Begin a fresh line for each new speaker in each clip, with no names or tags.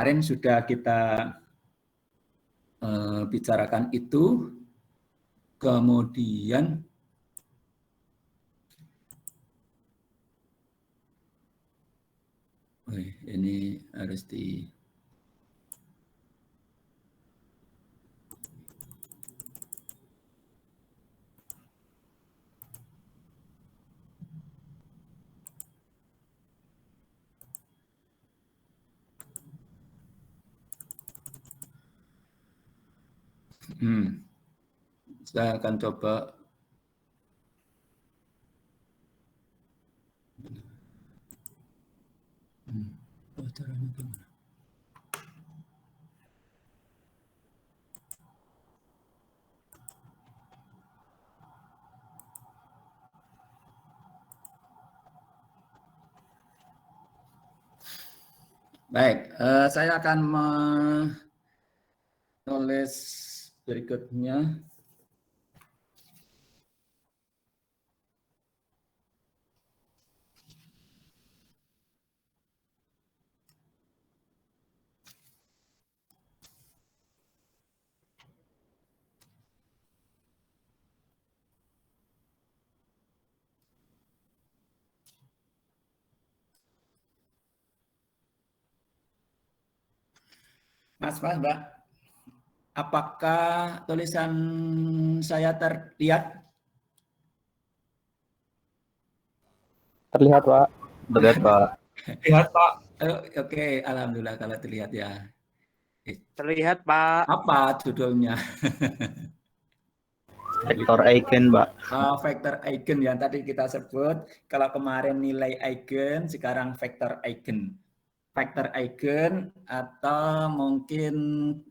kemarin sudah kita bicarakan itu, kemudian ini harus di saya akan coba caranya gimana? Baik, saya akan menulis berikutnya. Mas, Mbak, apakah tulisan saya terlihat?
Terlihat, Pak.
Terlihat, Pak.
Lihat, Pak.
Oke, alhamdulillah kalau terlihat ya.
Terlihat, Pak.
Apa judulnya?
Vektor eigen, Pak.
Vektor eigen yang tadi kita sebut. Kalau kemarin nilai eigen, sekarang vektor eigen. Vektor eigen atau mungkin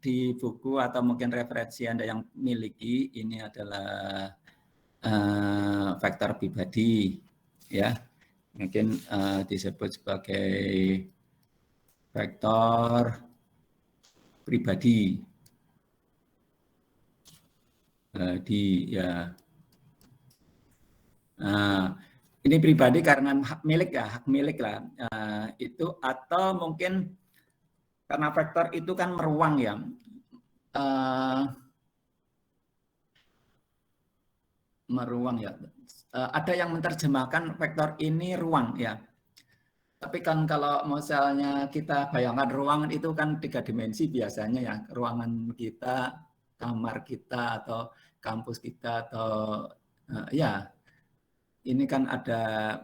di buku atau mungkin referensi Anda yang miliki ini adalah vektor pribadi, ya. Mungkin disebut sebagai vektor pribadi. Ya. Ini pribadi karena hak milik ya, hak milik lah. Itu atau mungkin karena vektor itu kan meruang ya. Meruang ya. Ada yang menerjemahkan vektor ini ruang ya. Tapi kan kalau misalnya kita bayangkan ruangan itu kan 3 dimensi biasanya ya. Ruangan kita, kamar kita atau kampus kita atau ya. Ini kan ada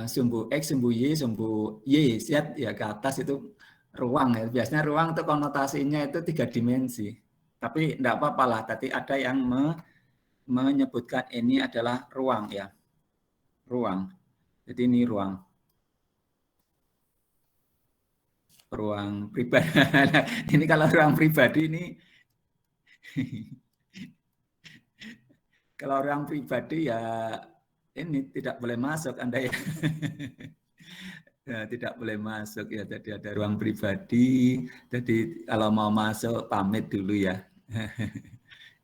sumbu X, sumbu Y, sumbu Y, Z ya ke atas itu ruang ya. Biasanya ruang itu konotasinya itu 3 dimensi. Tapi enggak apa-apa lah, tadi ada yang menyebutkan ini adalah ruang ya. Ruang. Jadi ini ruang. Ruang pribadi. Ini kalau ruang pribadi ini kalau ruang pribadi ya ini tidak boleh masuk Anda ya. Ya, tidak boleh masuk ya. Jadi ada ruang pribadi. Jadi kalau mau masuk pamit dulu ya.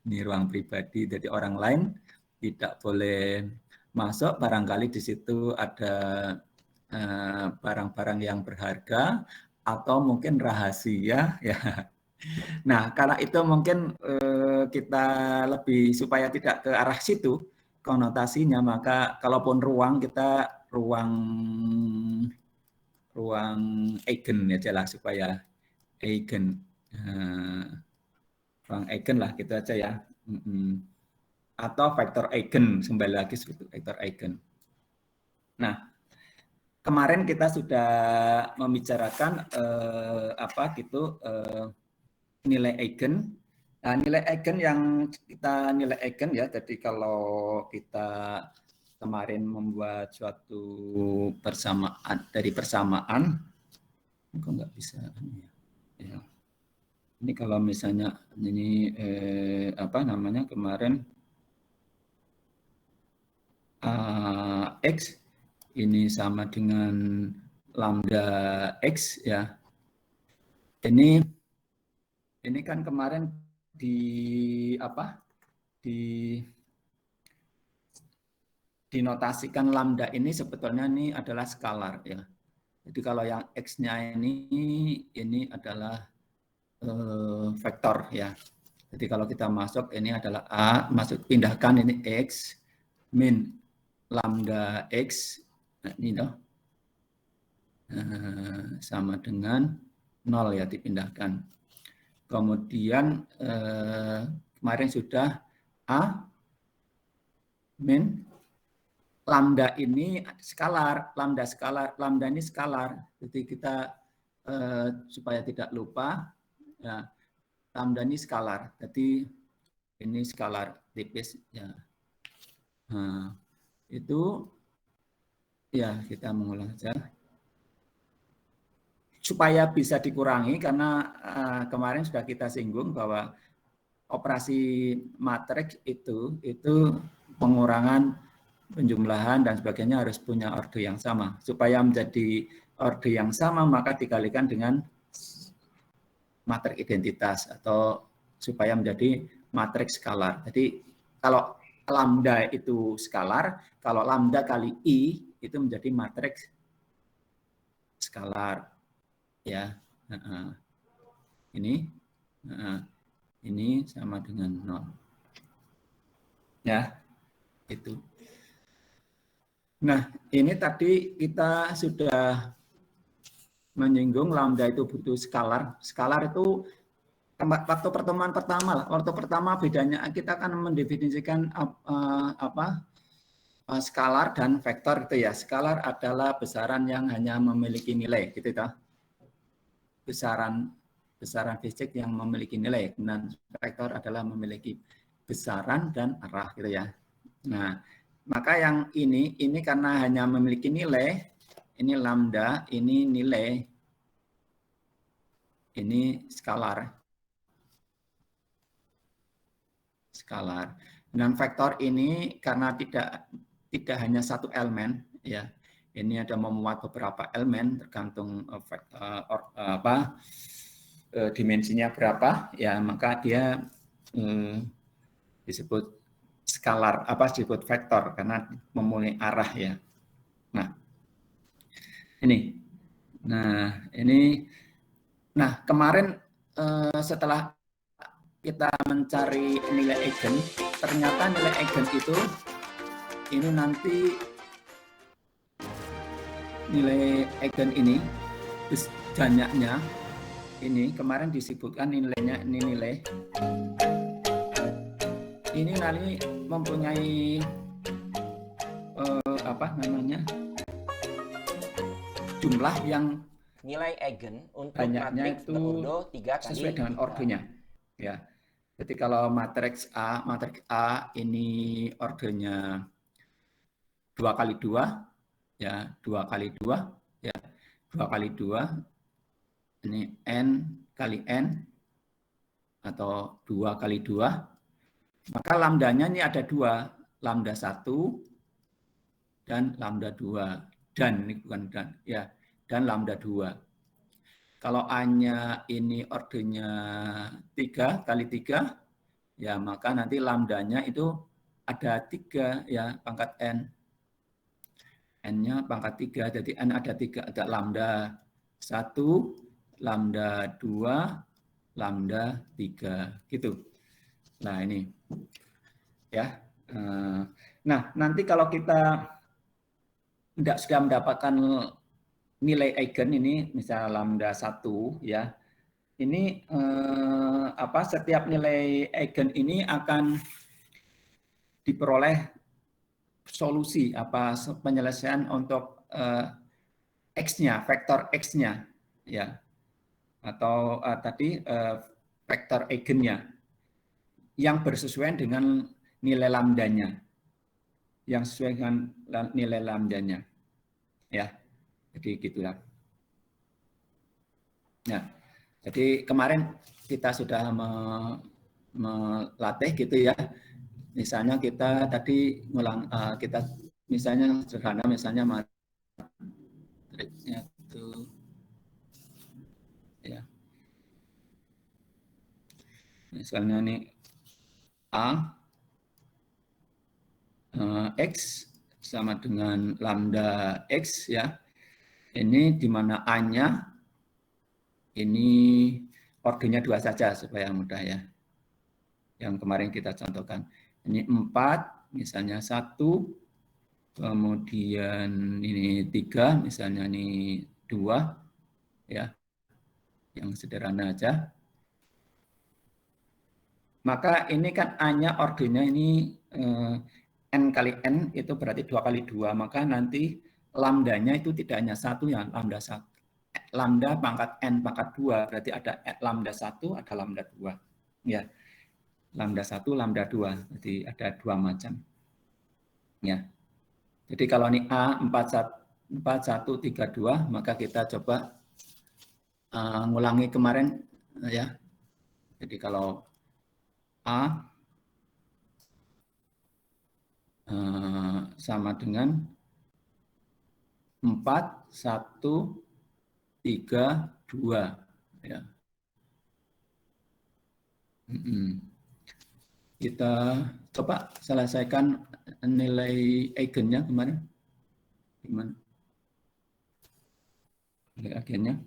Ini ruang pribadi. Jadi orang lain tidak boleh masuk. Barangkali di situ ada barang-barang yang berharga atau mungkin rahasia ya. Nah, karena itu mungkin kita lebih supaya tidak ke arah situ konotasinya, maka kalaupun ruang kita ruang eigen aja lah supaya eigen ruang eigen lah gitu aja ya. Atau vektor eigen kembali lagi seperti vektor eigen. Nah, kemarin kita sudah membicarakan nilai eigen. Nah, nilai eigen yang kita nilai eigen ya. Jadi kalau kita kemarin membuat suatu persamaan dari persamaan, kok nggak bisa ya. Ini kalau misalnya ini kemarin X ini sama dengan lambda X ya. Ini kan kemarin dinotasikan lambda ini sebetulnya ini adalah skalar ya. Jadi kalau yang X-nya ini adalah vektor ya. Jadi kalau kita masuk ini adalah A, masuk pindahkan ini X min lambda X, nah, ini toh, sama dengan 0 ya dipindahkan. Kemudian kemarin sudah A min lambda ini skalar, lambda ini skalar. Jadi kita supaya tidak lupa, ya, lambda ini skalar. Jadi ini skalar tipis ya. Nah, itu ya kita mengulang saja. Supaya bisa dikurangi karena kemarin sudah kita singgung bahwa operasi matriks itu pengurangan, penjumlahan dan sebagainya harus punya orde yang sama. Supaya menjadi orde yang sama maka dikalikan dengan matriks identitas atau supaya menjadi matriks skalar. Jadi kalau lambda itu skalar, kalau lambda kali i itu menjadi matriks skalar. Ya, ini sama dengan 0. Ya, itu. Nah, ini tadi kita sudah menyinggung lambda itu butuh skalar. Skalar itu waktu pertemuan pertama lah. Waktu pertama bedanya kita akan mendefinisikan skalar dan vektor itu ya. Skalar adalah besaran yang hanya memiliki nilai, gitu toh. Besaran fisik yang memiliki nilai, dan vektor adalah memiliki besaran dan arah, gitu ya. Nah, maka yang ini karena hanya memiliki nilai, ini lambda, ini nilai, ini skalar. Dan vektor ini karena tidak hanya satu elemen, ya. Ini ada memuat beberapa elemen tergantung dimensinya berapa, ya, maka dia disebut skalar, disebut vektor karena memulai arah ya. Nah, kemarin setelah kita mencari nilai eigen, ternyata nilai eigen itu ini nanti nilai eigen ini banyaknya ini kemarin disebutkan nilainya ini nanti mempunyai jumlah yang
nilai eigen untuk
banyaknya
matriks
itu
berordo 3 kali
sesuai dengan
3.
ordenya ya. Jadi kalau matriks A ini ordenya 2 kali 2 ya, 2 kali 2 ya, 2 kali 2 ini n kali n atau 2 kali 2, maka lambdanya ini ada 2, lambda 1 dan lambda 2, dan ini bukan dan ya, dan lambda 2. Kalau A-nya ini ordenya 3 kali 3 ya, maka nanti lambdanya itu ada 3 ya, pangkat n. N-nya pangkat 3, jadi n ada 3, ada lambda 1, lambda 2, lambda 3 gitu. Nah, ini ya. Nah, nanti kalau kita sudah mendapatkan nilai eigen ini misalnya lambda 1 ya. Ini setiap nilai eigen ini akan diperoleh solusi penyelesaian untuk x-nya, vektor x-nya ya. Atau tadi vektor eigennya yang bersesuaian dengan nilai lambdanya. Yang sesuai dengan nilai lambdanya. Ya. Jadi gitulah. Nah, jadi kemarin kita sudah melatih gitu ya. Misalnya kita tadi ngulang, kita misalnya sederhana, misalnya matriksnya itu ya. Misalnya ini A X sama dengan lambda X ya. Ini di mana A-nya ini ordernya 2 saja supaya mudah ya. Yang kemarin kita contohkan. Ini 4, misalnya 1, kemudian ini 3, misalnya ini 2, ya. Yang sederhana aja. Maka ini kan A-nya ordernya ini N kali N itu berarti 2 kali 2. Maka nanti lambdanya itu tidak hanya 1 ya, lambda 1. Lambda pangkat N pangkat 2, berarti ada lambda 1, ada lambda 2. Ya, lambda 1, lambda 2, jadi ada 2 macam. Ya. Jadi kalau ini A 4132, maka kita coba ngulangi kemarin ya. Jadi kalau A sama dengan 4132 ya. Kita coba selesaikan nilai eigennya kemarin. Gimana? Nilai eigennya.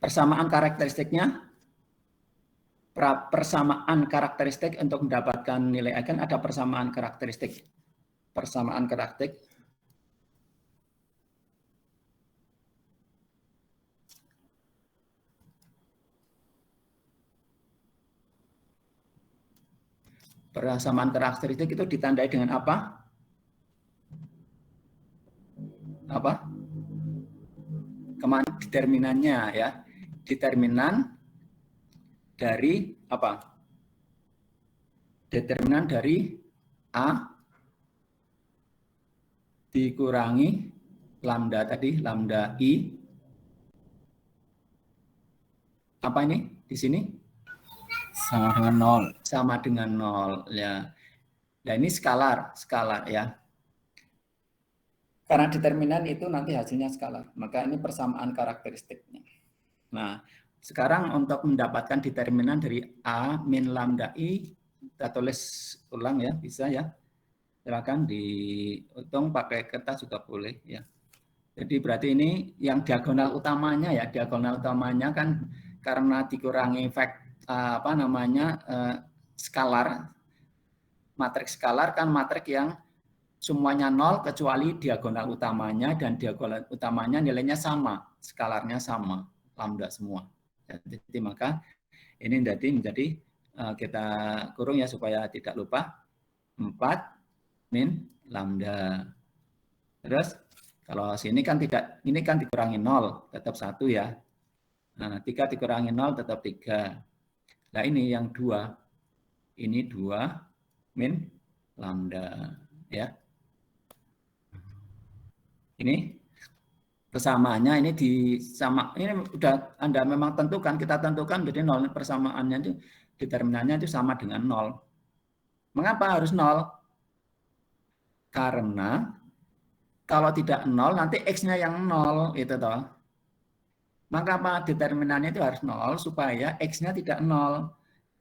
Persamaan karakteristiknya. Persamaan karakteristik untuk mendapatkan nilai eigen ada persamaan karakteristik. Persamaan karakteristik. Persamaan karakteristik itu ditandai dengan apa? Apa? Kemana determinannya ya? Determinan dari apa? Determinan dari A dikurangi lambda tadi, lambda I. Apa ini di sini?
Sama dengan 0.
Sama dengan 0 ya. Nah, ini skalar ya. Karena determinan itu nanti hasilnya skalar, maka ini persamaan karakteristiknya. Nah, sekarang untuk mendapatkan determinan dari A min lambda I, kita tulis ulang ya, bisa ya. Silakan dihitung pakai kertas juga boleh ya. Jadi berarti ini yang diagonal utamanya ya, diagonal utamanya kan karena dikurangi skalar, matriks skalar kan matriks yang semuanya 0 kecuali diagonal utamanya, dan diagonal utamanya nilainya sama, skalarnya sama, lambda semua. Jadi maka ini menjadi kita kurung ya supaya tidak lupa 4 min lambda. Terus kalau sini kan tidak, ini kan dikurangi 0 tetap 1 ya. Nah, 3 dikurangi 0 tetap 3. Nah ini yang 2. Ini 2 min lambda ya. Ini persamaannya ini ini udah Anda memang tentukan, kita tentukan jadi 0, persamaannya itu determinannya itu sama dengan 0. Mengapa harus 0? Karena kalau tidak 0 nanti X-nya yang 0 itu toh. Maka apa? Determinannya itu harus 0 supaya X-nya tidak 0.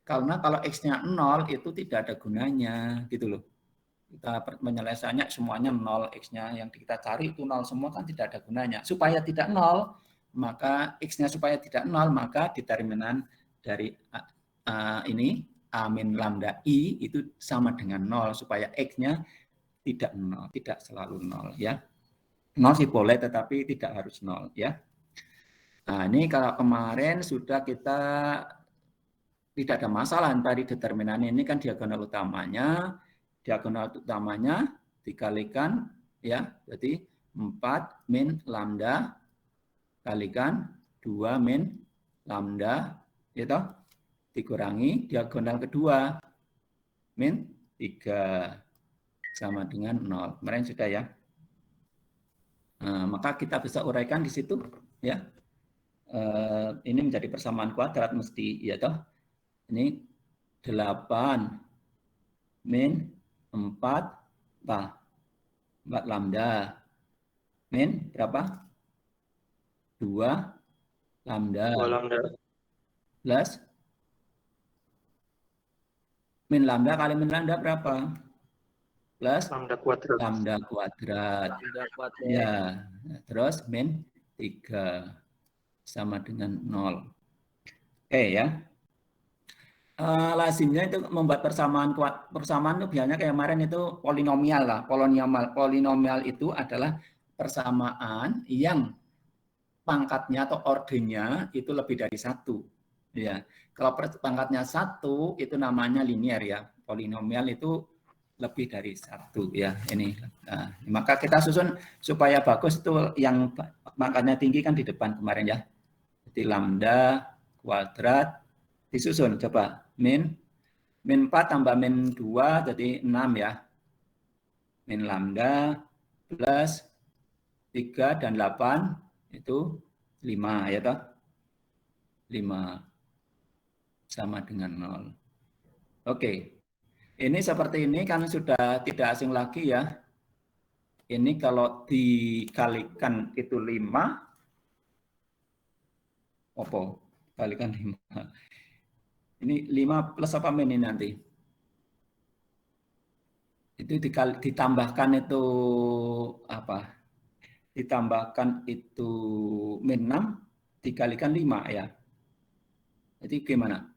Karena kalau X-nya 0 itu tidak ada gunanya gitu loh. Kita penyelesaiannya semuanya 0, X-nya yang kita cari itu 0 semua kan tidak ada gunanya. Supaya tidak 0, maka X-nya supaya tidak 0, maka determinan dari ini A min lambda I itu sama dengan 0 supaya X-nya tidak 0, tidak selalu 0 ya. 0 sih boleh tetapi tidak harus 0 ya. Nah, ini kalau kemarin sudah kita tidak ada masalah tadi determinan ini kan diagonal utamanya dikalikan ya, berarti 4 min lambda kalikan 2 min lambda itu dikurangi diagonal kedua min 3 sama dengan 0. Kemarin sudah ya. Nah, maka kita bisa uraikan di situ ya. Ini menjadi persamaan kuadrat mesti ya toh. Ini 8 min 4 lambda min berapa? 2 lambda plus min lambda kali min lambda berapa? plus
lambda kuadrat.
lambda kuadrat. Ya, terus min 3 sama dengan 0. Oke ya. Lazimnya itu membuat persamaan itu biasanya kayak kemarin itu polinomial lah. Polinomial itu adalah persamaan yang pangkatnya atau ordernya itu lebih dari 1. Ya. Kalau pangkatnya 1 itu namanya linear ya. Polinomial itu lebih dari 1 ya. Ini. Nah, maka kita susun supaya bagus itu yang pangkatnya tinggi kan di depan kemarin ya. Jadi lambda kuadrat disusun coba min 4 tambah min 2 jadi 6 ya. Min lambda plus 3 dan 8 itu 5 ya toh. 5 sama dengan 0. Oke. Ini seperti ini kan sudah tidak asing lagi ya. Ini kalau dikalikan itu 5 opo? Kalikan 5. Ini 5 plus apa min ini nanti? Itu ditambahkan itu apa? Ditambahkan itu min 6 dikalikan 5 ya. Jadi gimana?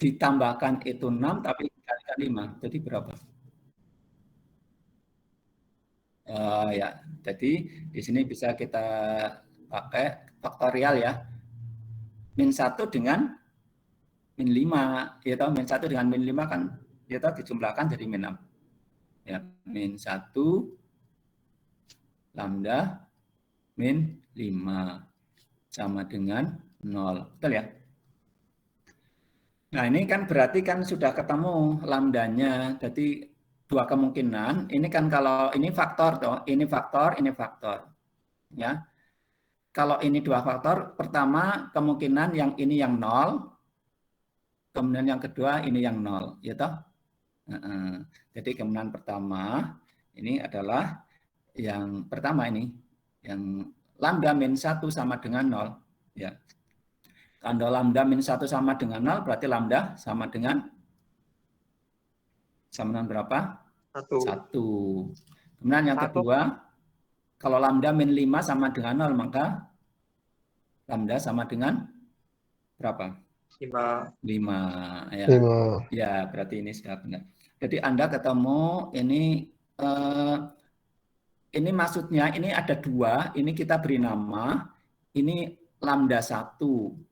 Ditambahkan itu 6 tapi dikalikan 5. Jadi berapa? Ya, jadi di sini bisa kita pakai faktorial ya. Min 1 dengan min 5, ya tahu min 1 dengan min 5 kan ya tahu dijumlahkan jadi min 6. Ya, min 1 lambda min 5 sama dengan 0. Betul ya? Nah, ini kan berarti kan sudah ketemu lambdanya. Jadi dua kemungkinan. Ini kan kalau ini faktor toh, ini faktor, ini faktor. Ya. Kalau ini dua faktor, pertama kemungkinan yang ini yang 0, kemudian yang kedua ini yang 0, ya toh? Jadi kemungkinan pertama ini adalah yang pertama ini, yang lambda min 1 sama dengan 0. Ya. Kalau lambda min 1 sama dengan 0, berarti lambda sama dengan berapa? 1. Kemudian yang kedua, kalau lambda min 5 sama dengan 0, maka lambda sama dengan berapa? 5. Ya. 5. Ya, berarti ini sudah benar. Jadi Anda ketemu ini maksudnya ini ada 2, ini kita beri nama, ini lambda 1.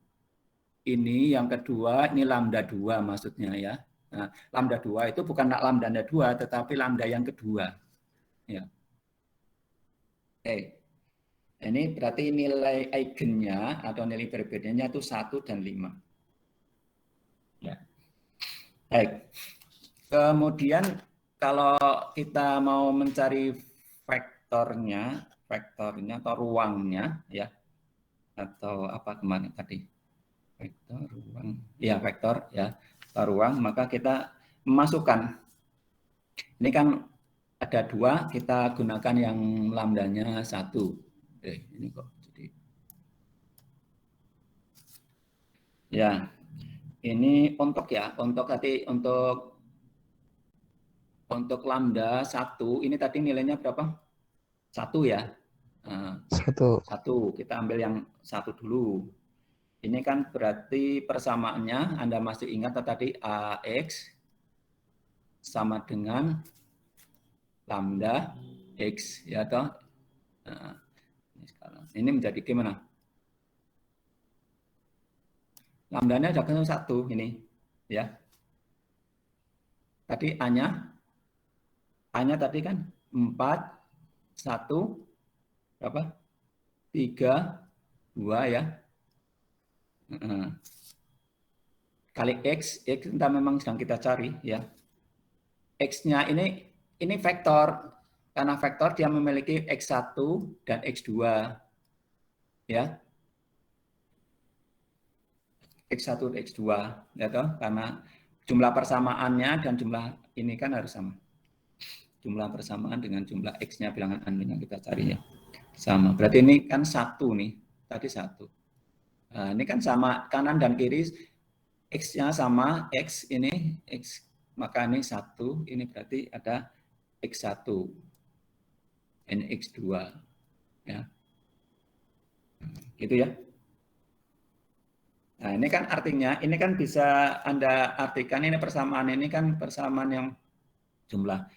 Ini yang kedua, ini lambda 2 maksudnya ya. Nah, lambda 2 itu bukan lambda 2, tetapi lambda yang kedua. Ya. Oke. Ini berarti nilai eigennya atau nilai perbedaannya itu 1 dan 5. Ya. Baik. Kemudian kalau kita mau mencari vektornya atau ruangnya ya. Atau apa kemarin tadi? Vektor ruang. Ya, vektor ya. Ruang, maka kita memasukkan. Ini kan ada 2, kita gunakan yang lambdanya 1. Ini kok jadi. Ya. Ini untuk tadi untuk lambda 1, ini tadi nilainya berapa? 1 ya. 1. Kita ambil yang 1 dulu. Ini kan berarti persamaannya, Anda masih ingat tadi AX sama dengan lambda X, ya toh? Nah, ini menjadi gimana? Lambdanya sudah ketemu 1 ini, ya. Tadi A-nya tadi kan 4, 1, berapa? 3, 2 ya. Kali X entah memang sedang kita cari ya. X-nya ini vektor. Karena vektor dia memiliki X1 dan X2. Ya. X1 dan X2 ya toh? Karena jumlah persamaannya dan jumlah ini kan harus sama. Jumlah persamaan dengan jumlah X-nya bilangan anu yang kita cari ya. Sama. Berarti ini kan 1 nih. Tadi 1. Nah, ini kan sama kanan dan kiri X-nya sama X ini X, maka ini 1, ini berarti ada X1, ini X2. Ya. Gitu ya. Nah, ini kan artinya, ini kan bisa Anda artikan, ini persamaan ini kan persamaan yang jumlah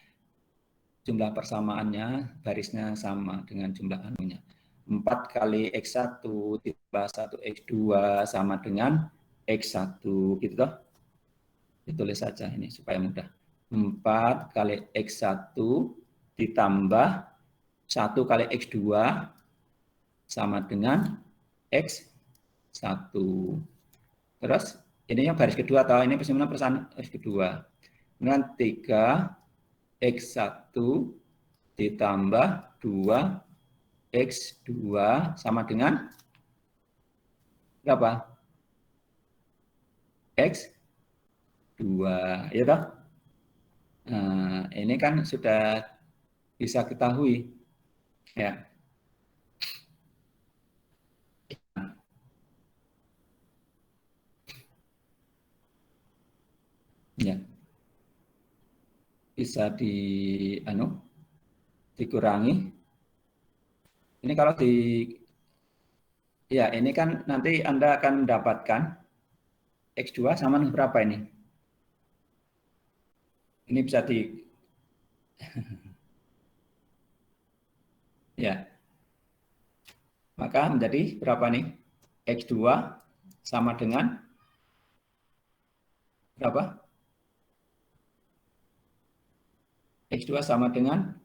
persamaannya barisnya sama dengan jumlah anunya. 4 kali X1 ditambah 1 X2 sama dengan X1 gitu toh. Ditulis saja ini supaya mudah. 4 kali X1 ditambah 1 kali X2 sama dengan X1. Terus ini yang baris kedua atau ini persamaan baris kedua. Dengan 3 X1 ditambah 2 X2 sama dengan berapa? X2, ya toh? Nah, ini kan sudah bisa ketahui. Ya. Ya. Bisa dikurangi. Ini kalau ya ini kan nanti Anda akan mendapatkan X2 sama dengan berapa ini? Ini bisa ya. Maka menjadi berapa nih? X2 sama dengan berapa? X2 sama dengan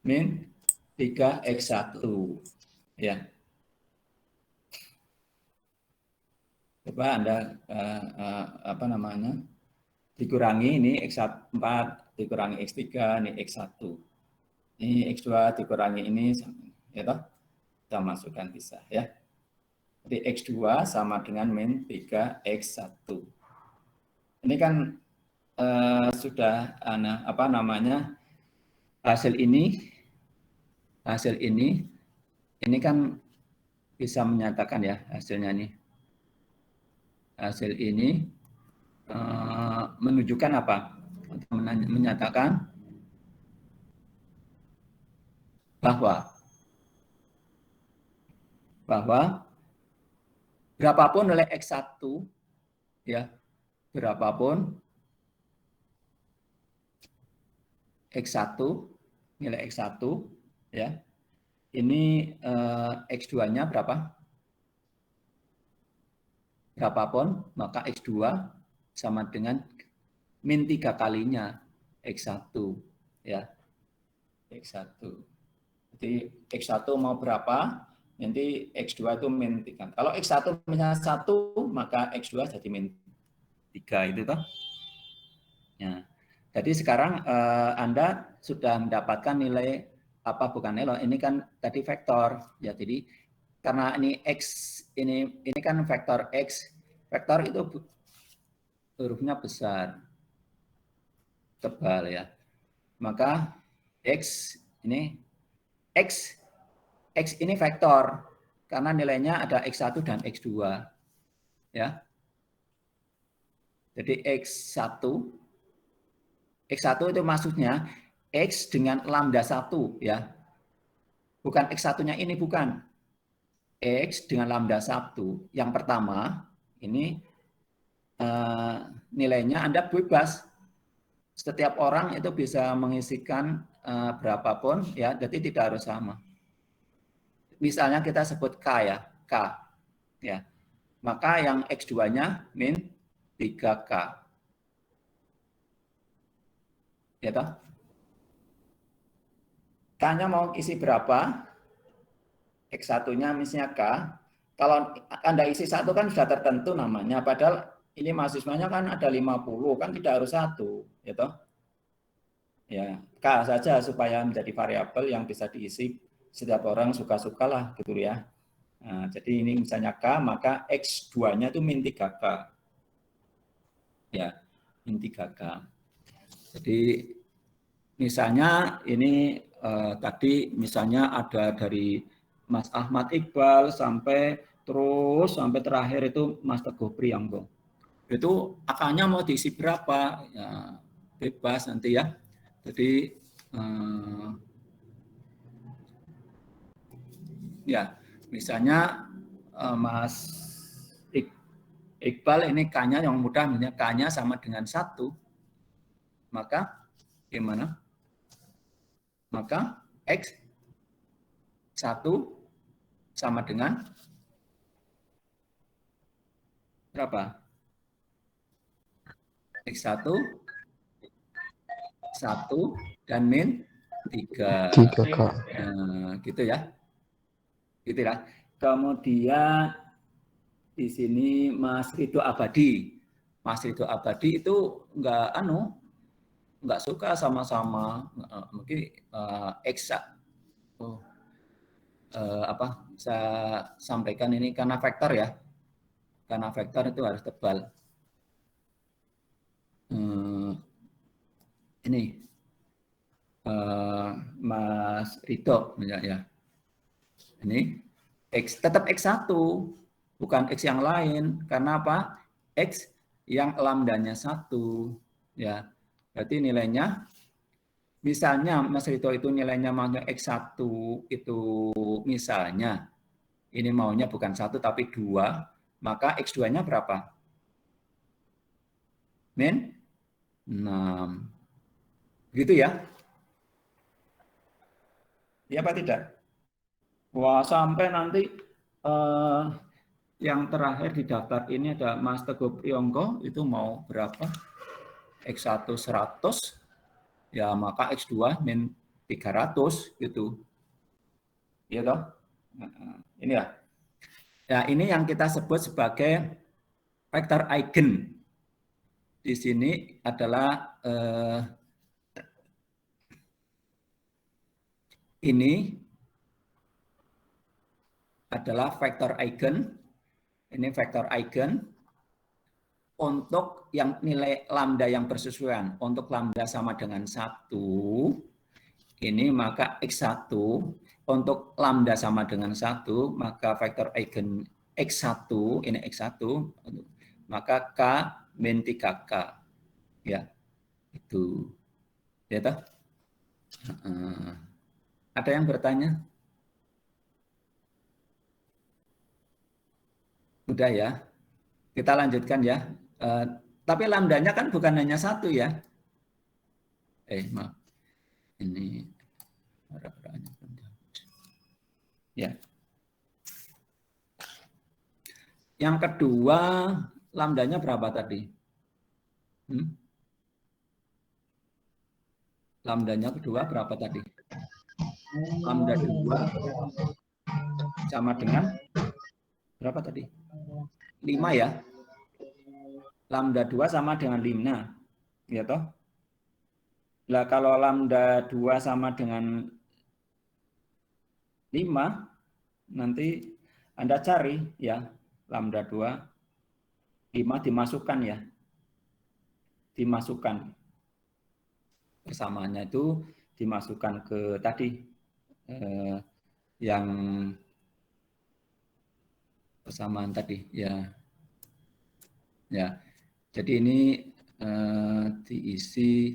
min 3X1. Ya. Coba Anda dikurangi ini X4 dikurangi X3 ini X1. Ini X2 dikurangi ini ya toh? Kita masukkan bisa ya. Jadi X2 sama dengan min 3X1. Ini kan sudah hasil ini kan bisa menyatakan ya hasilnya nih. Hasil ini menunjukkan apa? Menyatakan bahwa berapapun nilai X1 ya, berapapun X1 nilai X1 ya. Ini X2-nya berapa? Berapapun, maka X2 sama dengan min 3 kalinya X1 ya. X1. Jadi X1 mau berapa? Nanti X2 itu min 3. Kalau X1 misalnya 1, maka X2 jadi min 3 itu toh. Ya. Jadi sekarang Anda sudah mendapatkan nilai bukan nilai, ini kan tadi vektor ya. Jadi karena ini X ini kan vektor X, vektor itu hurufnya besar, tebal ya. Maka X ini vektor karena nilainya ada X1 dan X2 ya. Jadi X1 itu maksudnya X dengan lambda 1 ya. Bukan X1-nya ini bukan. X dengan lambda 1. Yang pertama ini nilainya Anda bebas. Setiap orang itu bisa mengisikan berapapun ya, jadi tidak harus sama. Misalnya kita sebut K ya, K. Ya. Maka yang X2-nya min 3K. Ya toh? K-nya mau isi berapa? X1-nya misalnya K. Kalau Anda isi 1 kan sudah tertentu namanya, padahal ini mahasiswanya kan ada 50, kan tidak harus 1, ya toh? Ya, K saja supaya menjadi variabel yang bisa diisi setiap orang suka-suka lah gitu ya. Nah, jadi ini misalnya K, maka X2-nya itu min 3K. Ya, min 3K. Jadi misalnya ini tadi misalnya ada dari Mas Ahmad Iqbal sampai terakhir itu Mas Teguh Priyango. Itu akalnya mau diisi berapa? Ya, bebas nanti ya. Jadi Ya, misalnya Mas Iqbal ini K-nya yang mudah, misalnya K-nya sama dengan 1, maka gimana? Maka X1 sama dengan berapa? X1, 1, dan min 3.
3K.
Gitu ya. Gitu ya. Kemudian di sini Mas Ridho Abadi. Mas Ridho Abadi itu nggak suka sama-sama mungkin X saya sampaikan ini karena vektor ya. Karena vektor itu harus tebal. Ini Mas Ridho ya. Ini X tetap X1, bukan X yang lain. Karena apa? X yang lambdanya 1 ya. Berarti nilainya misalnya Mas Rito itu nilainya maunya X1 itu misalnya ini maunya bukan 1 tapi 2, maka X2-nya berapa? Min 6. Begitu ya? Ya apa tidak? Wah, sampai nanti yang terakhir di daftar ini ada Mas Teguh Priyongko, itu mau berapa? X1 100, ya maka X2 min 300 gitu. Iya toh? Ini ya. Ya, ini yang kita sebut sebagai vektor eigen. Di sini adalah ini adalah vektor eigen. Ini vektor eigen untuk yang nilai lambda yang bersesuaian. Untuk lambda sama dengan 1, ini maka X1. Untuk lambda sama dengan 1, maka vektor eigen X1, ini X1, maka K min 3K. Ya, itu. Ya toh? Ada yang bertanya? Udah ya. Kita lanjutkan ya. Tapi lambdanya kan bukan hanya 1 ya. Maaf. Ini ya. Yang kedua, lambdanya berapa tadi? Lambdanya kedua berapa tadi? Lambda 2 sama dengan berapa tadi? 5 ya. Lambda 2 sama dengan 5. Ya toh? Lah kalau lambda 2 sama dengan 5, nanti Anda cari ya, lambda 2, 5 dimasukkan ya. Dimasukkan. Persamaannya itu dimasukkan ke tadi, yang persamaan tadi ya. Ya. Jadi ini diisi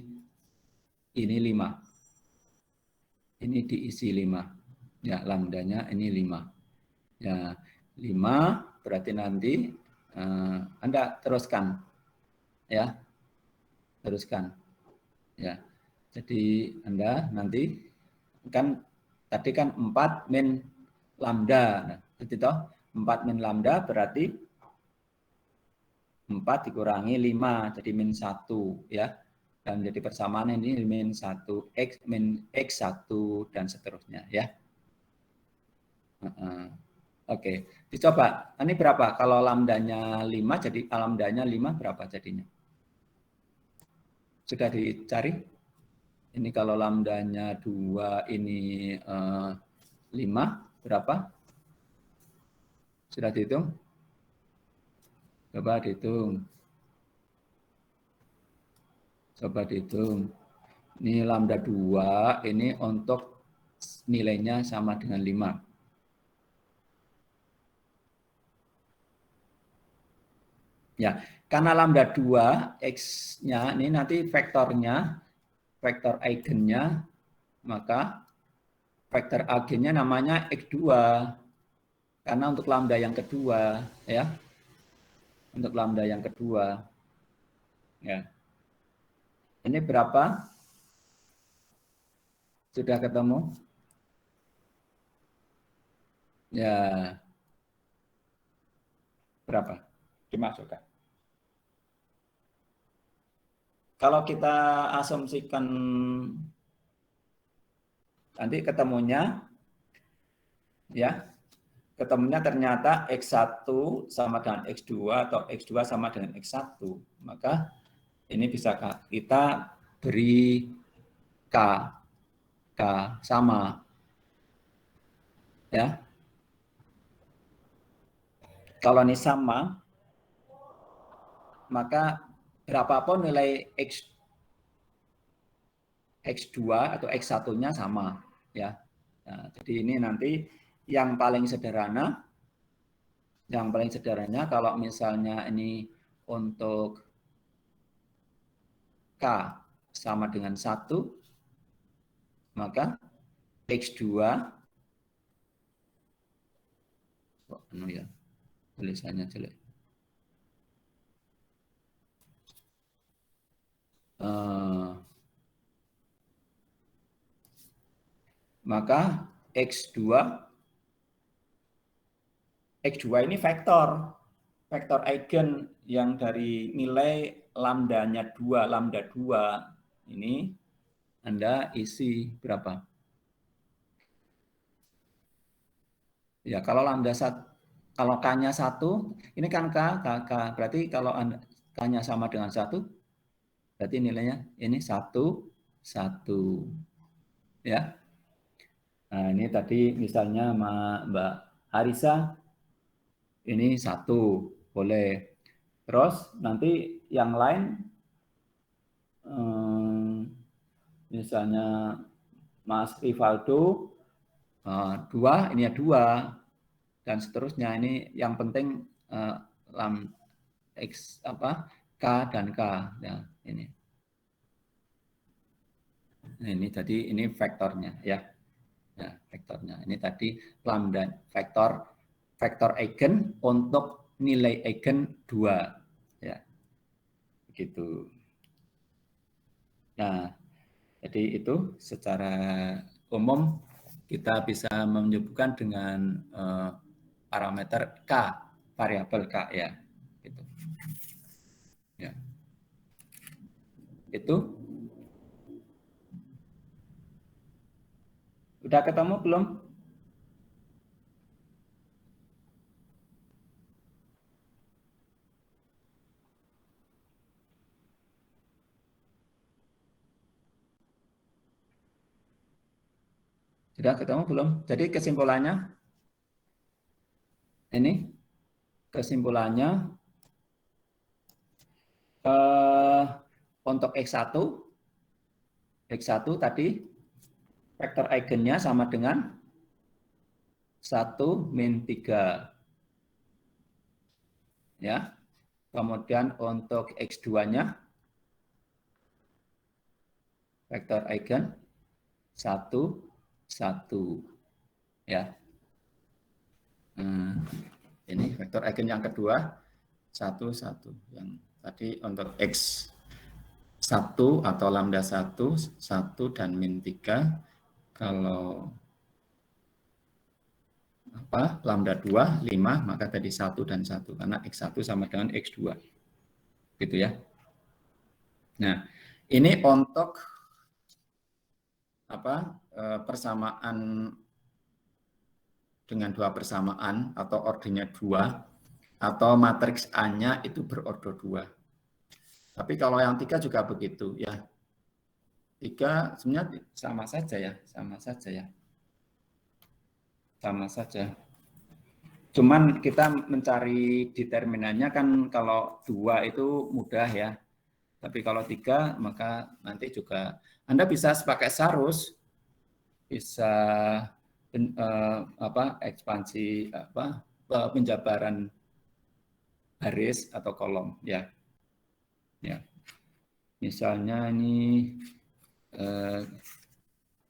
ini 5. Ini diisi 5. Ya, lambdanya ini 5. Ya, 5 berarti nanti Anda teruskan. Ya. Teruskan. Ya. Jadi Anda nanti kan tadi kan 4 min lambda. Nah, itu toh 4 min lambda berarti 4 dikurangi 5 jadi min 1 ya. Dan jadi persamaan ini min 1 X min X1 dan seterusnya ya. Oke, dicoba. Ini berapa? Kalau lambdanya 5 jadi lambdanya 5 berapa jadinya? Sudah dicari? Ini kalau lambdanya 2 ini 5 berapa? Sudah dihitung? Coba dihitung. Coba dihitung. Ini lambda 2 ini untuk nilainya sama dengan 5. Ya, karena lambda 2 X-nya ini nanti vektornya, vektor eigennya maka vektor agennya namanya X2 karena untuk lambda yang kedua ya. Untuk lambda yang kedua. Ya. Ini berapa? Sudah ketemu? Ya. Berapa? Dimasukkan. Kalau kita asumsikan nanti ketemunya ya. Ketemunya ternyata X1 sama dengan X2 atau X2 sama dengan X1, maka ini bisa kita beri K sama. Ya. Kalau ini sama, maka berapapun nilai X2 atau X1-nya sama. Ya. Nah, jadi ini nanti yang paling sederhana kalau misalnya ini untuk K sama dengan 1, maka X2 ya, tulisannya jelek. Maka X2 ini vektor eigen yang dari nilai lambdanya 2, lambda 2 ini Anda isi berapa? Ya, kalau lambda 1, kalau K-nya 1, ini kan K, berarti kalau K-nya sama dengan 1, berarti nilainya ini 1, 1. Ya. Nah, ini tadi misalnya Mbak Harisa, ini 1, boleh. Terus nanti yang lain, misalnya Mas Rivaldo, 2, ini ya 2, dan seterusnya. Ini yang penting K dan K. Ya, ini. Nah, ini tadi ini vektornya ya. Ya, vektornya. Ini tadi lambda vektor eigen untuk nilai eigen 2 ya. Begitu. Nah, jadi itu secara umum kita bisa menyebutkan dengan parameter K, variabel K ya. Gitu. Ya. Itu udah ketemu belum? Sudah ketemu belum? Jadi kesimpulannya ini untuk X1 tadi vektor eigennya sama dengan 1 min 3. Ya. Kemudian untuk X2-nya vektor eigen 1, 1. Ya. Ini vektor eigen yang kedua 1, 1. Yang tadi untuk X1 atau lambda 1, 1 dan min 3. Kalau lambda 2, 5, maka tadi 1 dan 1. Karena X1 sama dengan X2. Gitu ya. Nah, ini untuk persamaan dengan 2 persamaan atau ordernya 2 atau matriks A-nya itu berorder 2. Tapi kalau yang 3 juga begitu ya. 3 sebenarnya sama saja ya. Sama saja. Cuman kita mencari determinannya kan kalau 2 itu mudah ya. Tapi kalau 3 maka nanti juga Anda bisa pakai sarus, bisa ekspansi penjabaran baris atau kolom ya. Ya. Misalnya ini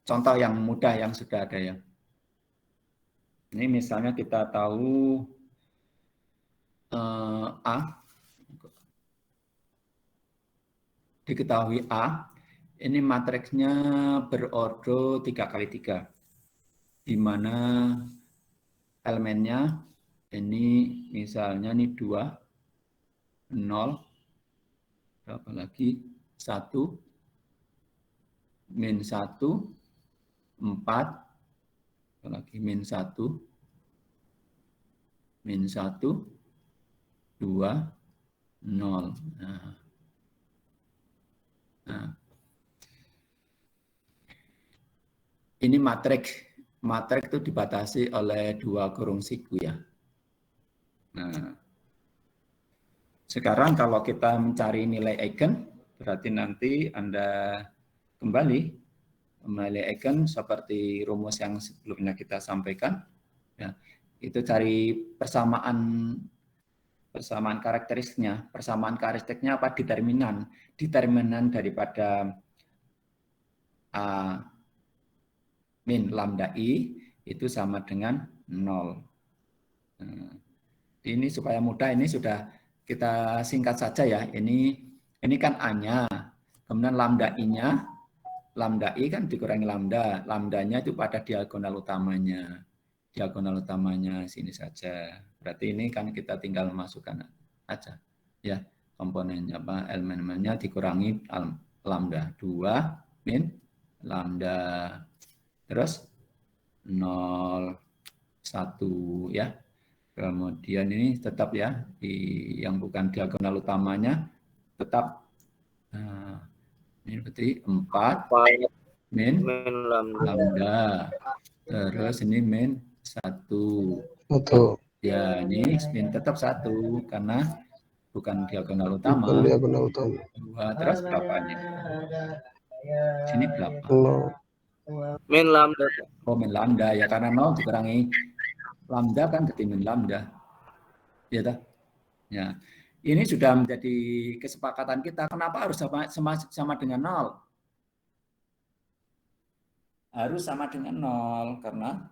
contoh yang mudah yang sudah ada ya. Ini misalnya kita tahu A, diketahui A, ini matriksnya berordo 3x3, di mana elemennya ini misalnya ini 2, 0, berapa lagi, 1, min 1, 4, lagi min 1, min 1, 2, 0. Nah, ini matriks itu dibatasi oleh 2 kurung siku ya. Nah, sekarang kalau kita mencari nilai eigen, berarti nanti Anda kembali eigen seperti rumus yang sebelumnya kita sampaikan. Ya, itu cari persamaan karakteristiknya. Persamaan karakteristiknya apa? Determinan. Determinan daripada A min lambda I itu sama dengan 0. Nah, ini supaya mudah, ini sudah kita singkat saja ya. Ini kan A-nya, kemudian lambda I-nya, lambda I kan dikurangi lambda. Lambdanya itu pada diagonal utamanya. Diagonal utamanya sini saja. Berarti ini kan kita tinggal masukkan aja ya komponennya apa, elemennya dikurangi lambda 2 min lambda terus 0 1 ya. Kemudian ini tetap ya yang bukan diagonal utamanya tetap ini berarti 4 min lambda terus ini min 1. Ya, ini min tetap 1 karena bukan diagonal utama.
Bukan diagonal utama.
2 terus berapa ini? Sini berapa?
Min lambda.
Oh, min lambda ya, karena 0 dikurangi lambda kan jadi min lambda. Ya toh? Ya. Ini sudah menjadi kesepakatan kita. Kenapa harus sama dengan 0? Harus sama dengan 0 karena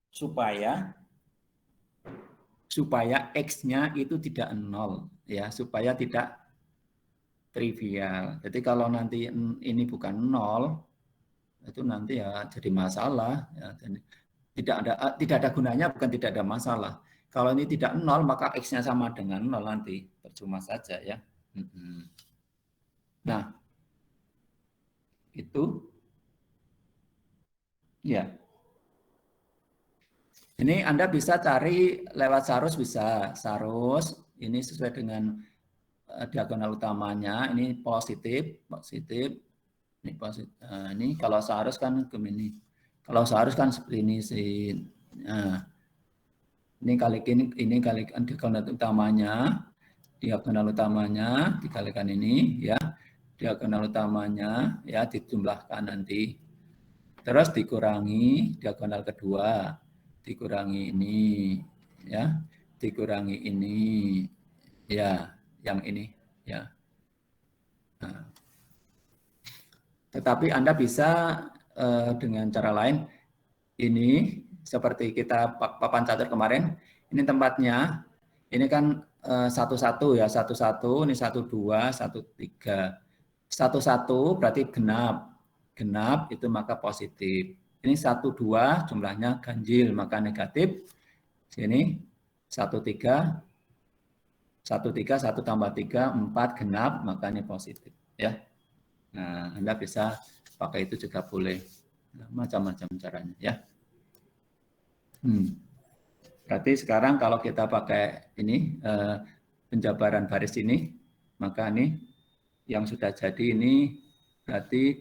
supaya X-nya itu tidak 0 ya, supaya tidak trivial. Jadi kalau nanti ini bukan 0 itu nanti ya jadi masalah ya. Tidak ada gunanya, bukan tidak ada masalah. Kalau ini tidak 0 maka X-nya sama dengan 0 nanti, percuma saja ya. Nah, itu ya. Ini Anda bisa cari lewat Sarus bisa. Sarus ini sesuai dengan diagonal utamanya. Ini positif. Ini positif. Nah, ini kalau Sarus kan begini. Kalau Sarus kan seperti ini sih. Nah, ini kalikan diagonal utamanya. Diagonal utamanya dikalikan ini ya. Diagonal utamanya ya dijumlahkan nanti. Terus dikurangi diagonal kedua. Dikurangi ini ya, dikurangi ini ya, yang ini ya. Nah, tetapi Anda bisa dengan cara lain. Ini seperti kita papan catur kemarin, ini tempatnya ini kan 1-1 ya, 1-1, ini 1-2, 1-3. 1-1 berarti genap itu maka positif. Ini 1-2 jumlahnya ganjil, maka negatif. Sini 1-3, 1 tambah 3, 4 genap, maka ini positif. Ya. Nah, Anda bisa pakai itu juga boleh. Nah, macam-macam caranya. Ya. Berarti sekarang kalau kita pakai ini, penjabaran baris ini, maka ini yang sudah jadi ini berarti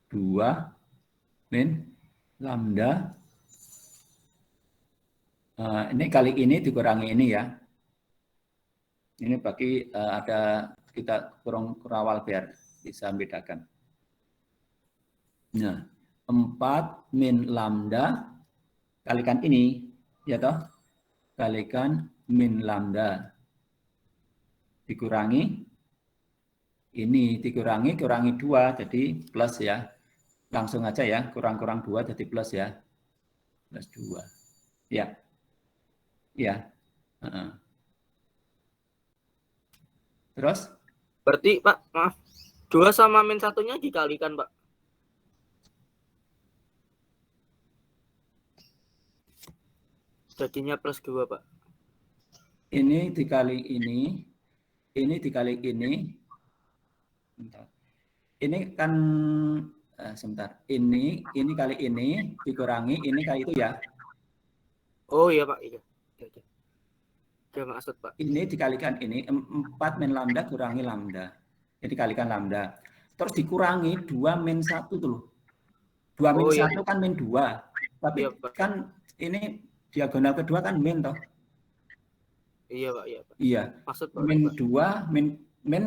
2 min lambda ini kali ini dikurangi ini ya. Ini bagi ada kita kurang awal biar bisa membedakan. Nah, 4 min lambda kalikan ini ya toh, kalikan min lambda dikurangi ini, kurangi 2 jadi plus ya. langsung aja ya, kurang-kurang 2 jadi plus ya. Plus 2. Ya. Ya. Terus?
Berarti Pak, maaf. 2 sama min 1-nya dikalikan, Pak. Jadinya plus 2, Pak.
Ini dikali ini dikali ini. Bentar. Ini kan sebentar. Ini kali ini dikurangi ini kali itu ya.
Oh iya, Pak. Iya. Ya, maksud, Pak.
Ini dikalikan ini 4 min lambda kurangi lambda. Jadi dikalikan lambda. Terus dikurangi 2 min 1 tuh loh. 2 min 1 kan min 2. Tapi
iya,
kan ini diagonal kedua kan min toh.
Iya, Pak. Iya, Pak.
Iya.
Maksud, Pak.
Min 2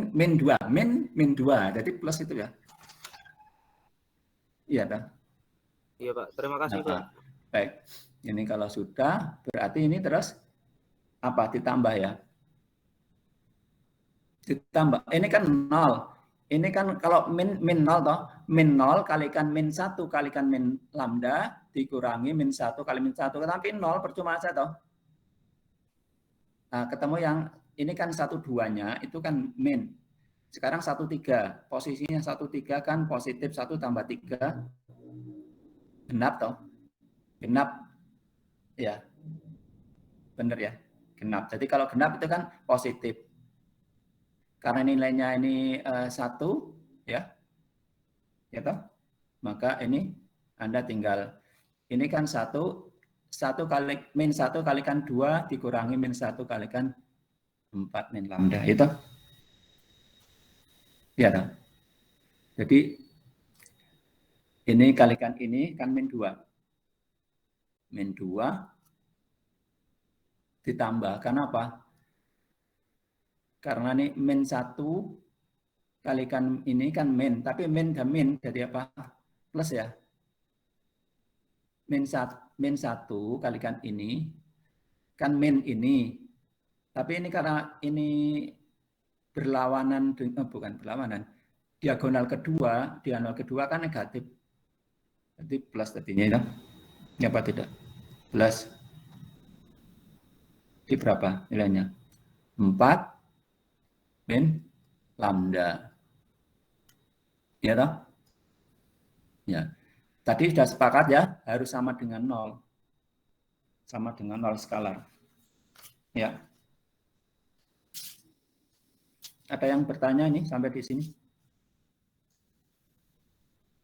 min 2 min 2. Jadi plus itu ya. Iya toh.
Iya, Pak. Terima kasih, Pak.
Baik. Ini kalau sudah berarti ini terus apa ditambah ya? Ditambah. Ini kan 0. Ini kan kalau min 0 toh, min 0 kalikan min 1 kalikan min lambda dikurangi min 1 kali min 1, tapi 0 percuma saja toh. Nah, ketemu yang ini kan 1,2-nya itu kan min. Sekarang 1,3. Posisinya 1,3 kan positif 1 tambah 3 genap toh. Genap. Ya. Benar ya. Genap. Jadi kalau genap itu kan positif. Karena nilainya ini 1 ya. Ya toh? Maka ini Anda tinggal ini kan 1 kali min 1 kalikan 2 dikurangi min 1 kalikan 4 min lambda itu. Ya toh? Jadi ini kalikan ini kan min 2. Min 2 ditambah karena apa? Karena ini min 1 kalikan ini kan min, tapi min dan min jadi apa? Plus ya. Min 1 kalikan ini kan min ini. Tapi ini karena ini berlawanan bukan berlawanan. Diagonal kedua kan negatif. Jadi plus tadinya ya. Ya apa tidak? Plus. Di berapa nilainya? 4 min lambda. Ya toh? Ya. Tadi sudah sepakat ya, harus sama dengan 0. Sama dengan 0 skalar. Ya. Ada yang bertanya ini sampai di sini?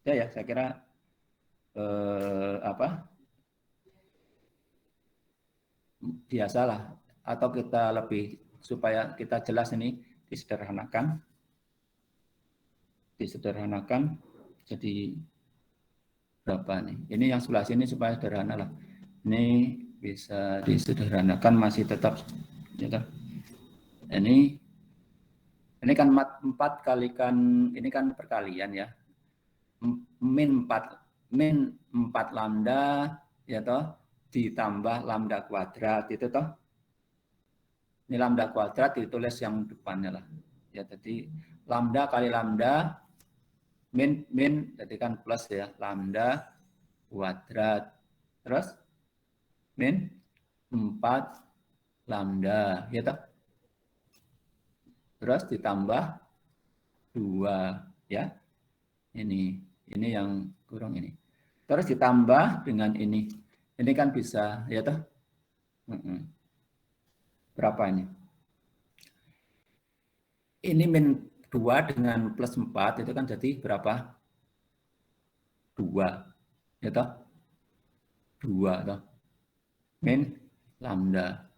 Ya, saya kira biasalah, atau kita lebih supaya kita jelas ini disederhanakan jadi berapa nih? Ini yang sebelah sini supaya sederhana lah. Ini bisa disederhanakan masih tetap ya. Ini kan 4 kalikan ini kan perkalian ya. Min 4 lambda ya toh ditambah lambda kuadrat itu toh. Ini lambda kuadrat ditulis yang depannya lah. Ya jadi lambda kali lambda min jadi kan plus ya, lambda kuadrat terus min 4 lambda ya toh. Terus ditambah 2 ya. Ini yang kurang ini. Terus ditambah dengan ini. Ini kan bisa ya toh. Berapa ini? Ini min 2 dengan plus 4 itu kan jadi berapa? 2. Ya toh? 2 toh. Min lambda.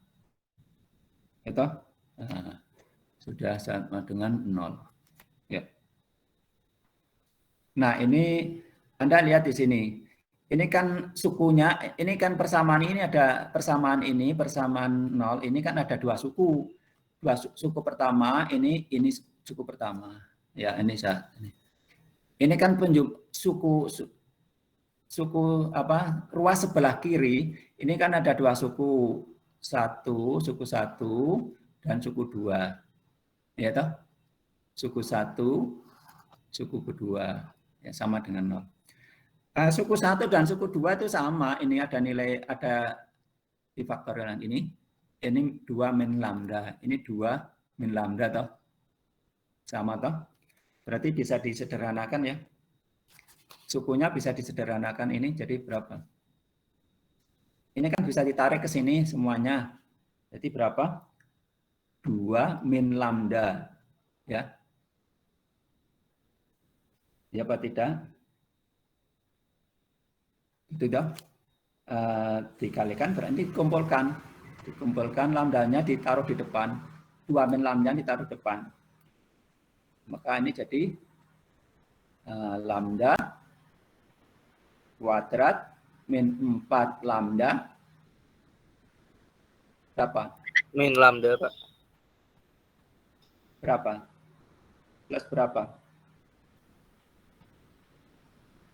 Ya toh? Nah, sudah sama dengan 0. Ya. Nah, ini Anda lihat di sini. Ini kan sukunya, ini kan persamaan ini ada persamaan 0, ini kan ada 2 suku. 2 suku pertama, ini suku pertama. Ya, ini ini. Ini kan suku apa? Ruas sebelah kiri, ini kan ada 2 suku. Suku 1 dan suku 2. Ya toh? Suku 1, suku kedua. Ya, sama dengan 0. Suku 1 dan suku 2 itu sama. Ini ada nilai, ada di faktorial ini. Ini 2 min lambda. Ini 2 min lambda toh. Sama toh. Berarti bisa disederhanakan ya. Sukunya bisa disederhanakan ini jadi berapa? Ini kan bisa ditarik ke sini semuanya. Jadi berapa? 2 min lambda. Ya. Ya apa tidak? Itu dah. Dikalikan berarti dikumpulkan lambdanya ditaruh di depan, 2 min lambda ditaruh depan, maka ini jadi lambda kuadrat min 4 lambda berapa?
Min lambda, Pak.
Berapa? Plus berapa?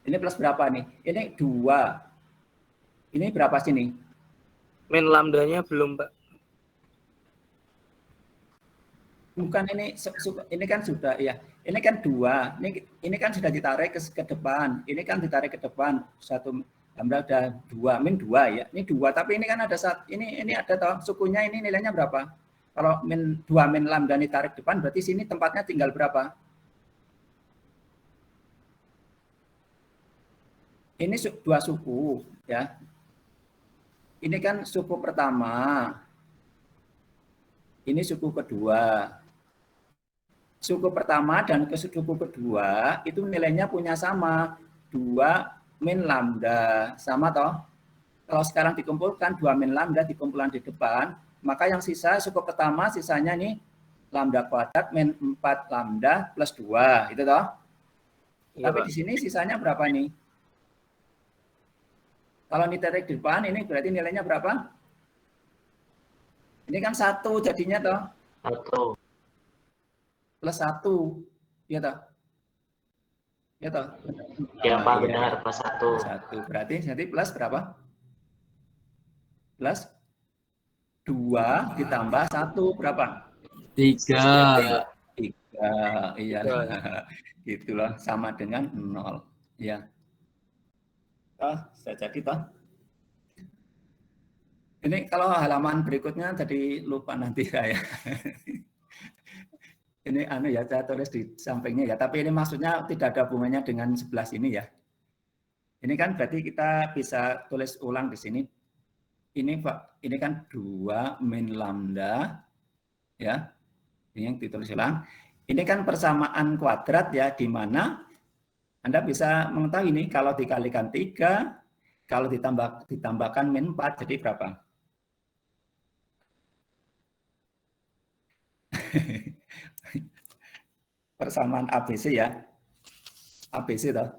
Ini plus berapa nih? Ini 2. Ini berapa sini?
Min lambdanya belum, Pak.
Bukan ini kan sudah ya. Ini kan 2. Ini kan sudah ditarik ke depan. Ini kan ditarik ke depan. 1 lambda udah 2 min 2 ya. Ini 2 tapi ini kan ada ini ada toh sukunya ini nilainya berapa? Kalau min 2 min lambda ditarik depan berarti sini tempatnya tinggal berapa? Ini 2 suku ya. Ini kan suku pertama. Ini suku kedua. Suku pertama dan suku kedua itu nilainya punya sama. 2 min lambda. Sama toh? Kalau sekarang dikumpulkan 2 min lambda dikumpulkan di depan, maka yang sisa suku pertama sisanya nih lambda kuadrat min 4 lambda plus 2. Itu toh?
Iya,
Tapi
Pak.
di sini sisanya berapa nih? Kalau ditarik di depan, ini berarti nilainya berapa? Ini kan 1 jadinya toh.
1.
Plus 1. Ya toh? Ya toh?
Ya Pak, benar, plus 1.
1. Berarti jadi plus berapa? Plus 2 ditambah 1 berapa?
3.
3. Iya. Gitulah, sama dengan 0. Ya. Sudah jadi toh. Ini kalau halaman berikutnya jadi lupa nanti saya. Ini ya saya tulis di sampingnya ya, tapi ini maksudnya tidak ada hubungannya dengan sebelah sini ya. Ini kan berarti kita bisa tulis ulang di sini. Ini Pak, ini kan 2 min lambda ya. Ini yang ditulis ulang. Ini kan persamaan kuadrat ya, di mana Anda bisa mengetahui ini kalau dikalikan 3, kalau ditambahkan min 4 jadi berapa? Persamaan ABC ya. ABC toh.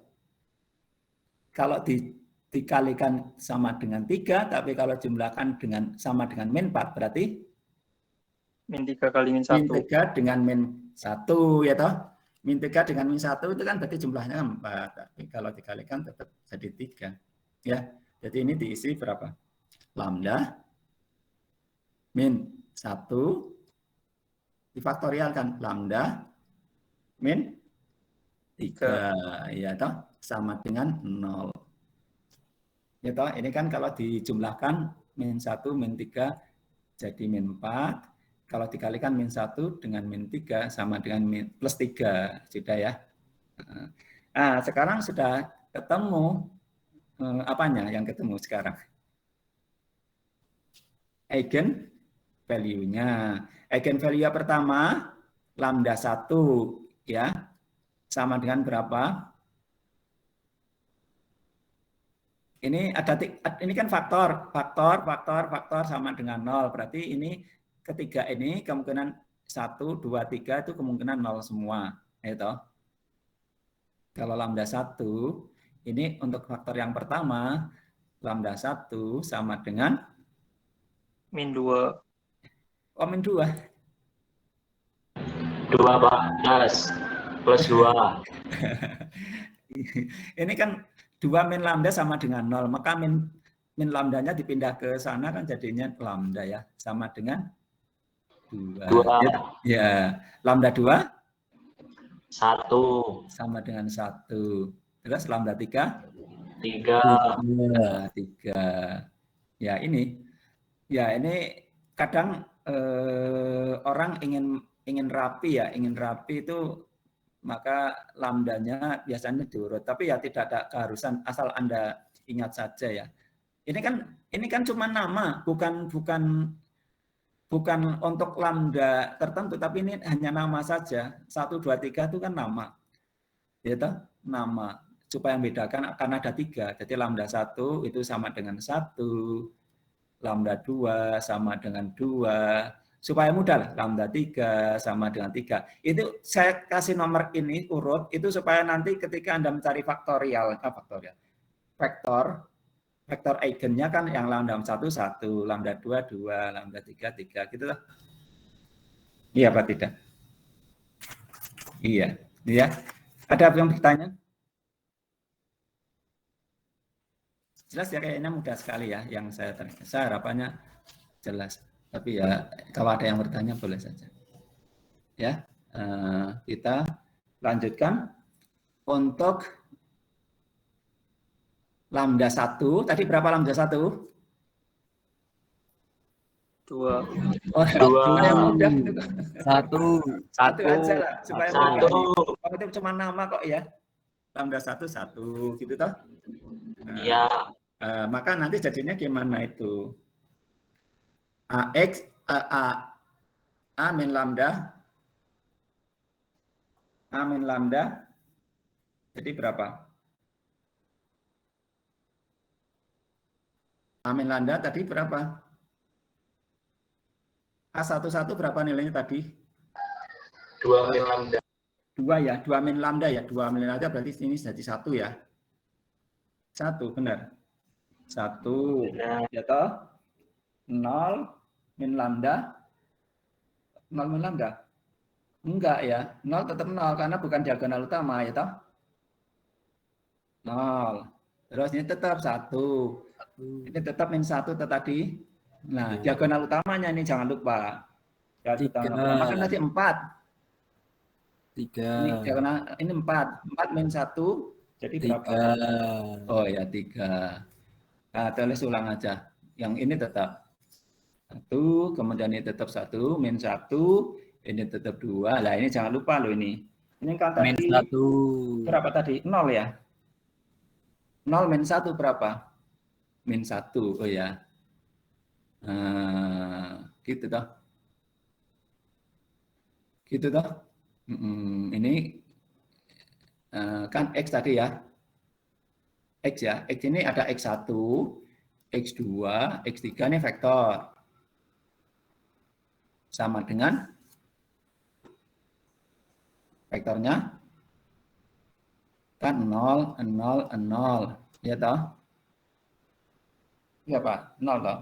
Kalau dikalikan sama dengan 3, tapi kalau jumlahkan sama dengan min 4 berarti
min 3 kali min 1.
Min 3 dengan min 1 ya toh. Min 3 dengan min 1 itu kan berarti jumlahnya 4. Tapi kalau dikalikan tetap jadi 3. Ya. Jadi ini diisi berapa? Lambda min 1 difaktorialkan lambda min 3 ya toh sama dengan 0. Ya toh, ini kan kalau dijumlahkan min 1 min 3 jadi min 4. Kalau dikalikan min 1 dengan min 3 sama dengan plus 3 sudah ya. Nah, sekarang sudah ketemu apanya yang ketemu sekarang? Eigen value-nya. Eigen value pertama lambda 1 ya. Sama dengan berapa? Ini kan faktor sama dengan 0. Berarti ini ketiga ini kemungkinan 1, 2, 3 itu kemungkinan 0 semua. Itu. Kalau lambda 1 ini untuk faktor yang pertama lambda 1 sama dengan
Min 2.
Oh, min 2.
2 Pak, plus 2.
Ini kan 2 min lambda sama dengan 0, maka min lambdanya dipindah ke sana kan jadinya lambda ya, sama dengan 2. Ya, lambda 2?
1.
Sama dengan 1. Terus lambda 3?
3.
3. Ya ini kadang orang ingin rapi ya, ingin rapi itu maka lambdanya biasanya diurut. Tapi ya tidak ada keharusan, asal Anda ingat saja ya. Ini kan cuma nama, bukan untuk lambda tertentu, tapi ini hanya nama saja. 1, 2, 3 itu kan nama. Ya toh? Nama. Supaya membedakan karena ada 3. Jadi lambda 1 itu sama dengan 1, lambda 2 sama dengan 2. Supaya mudah lah, lambda 3 sama dengan 3. Itu saya kasih nomor ini urut itu supaya nanti ketika Anda mencari vektor eigennya kan yang lambda 1 1, lambda 2 2, lambda 3 3 gitu lah. Iya apa tidak? Iya, ya. Ada yang bertanya? Jelas ya, kayaknya mudah sekali ya yang saya tanya. Saya harapannya jelas. Tapi ya kalau ada yang bertanya boleh saja. Ya, kita lanjutkan untuk lambda 1. Tadi berapa lambda 1?
2.
Oh, 2 yang mudah.
1.
Satu aja lah supaya
1.
kalau itu cuma nama kok ya. Lambda 1 1 gitu toh.
Iya.
Maka nanti jadinya gimana itu? AX A min lambda jadi berapa? A min lambda tadi berapa? A11 berapa nilainya tadi?
2 min lambda.
2 ya, 2 min lambda ya. 2 min lambda berarti ini jadi 1 ya. 1 benar. 1 ya toh? 0 min lambda. 0 min lambda. Enggak ya. 0 tetap 0 karena bukan diagonal utama ya toh? 0. Terus ini tetap 1. Ini tetap min 1 tadi. Nah, diagonal utamanya ini jangan lupa. Diagonal utama kan tadi 4.
3.
Ini 4. 4 min 1 jadi berapa?
3.
Oh ya 3. Nah, tulis ulang aja. Yang ini tetap 1, kemudian ini tetap 1, min 1, ini tetap 2. Lah ini jangan lupa loh ini. Ini kan tadi
min 1.
berapa tadi? 0 ya? 0 min 1 berapa? Min 1. Oh ya. Gitu toh. Gitu toh. Ini kan X tadi ya. X ya. X ini ada X1, X2, X3 ini vektor. Sama dengan vektornya kan 0, 0, 0. Ya toh? Iya Pak, 0 toh.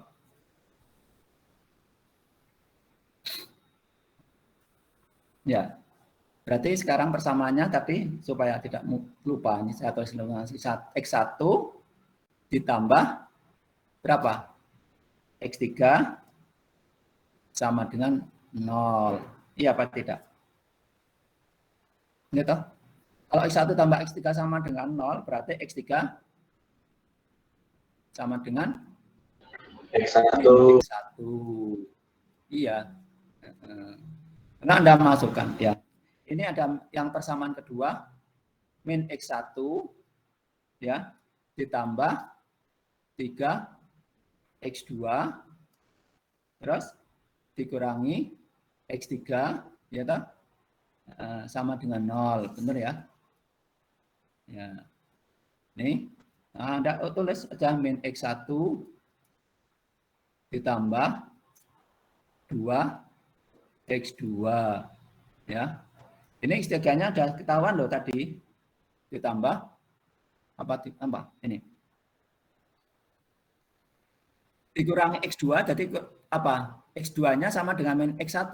Ya, berarti sekarang persamaannya tapi supaya tidak lupa ini saya tulis X1 ditambah berapa? X3 sama dengan 0. Iya apa tidak? Ini toh? Kalau X1 tambah X3 sama dengan 0 berarti X3 sama dengan
X1.
X1. Iya. Nah, Anda masukkan ya. Ini ada yang persamaan kedua min X1 ya ditambah 3 X2 terus dikurangi X3 ya toh? Sama dengan 0, benar ya? Ya. Nih. Nah, Anda tulis aja min X1 ditambah 2 X2 ya. Ini X3-nya sudah ketahuan loh tadi. Ditambah apa ditambah? Ini. Dikurangi X2 jadi apa? X2-nya sama dengan min X1.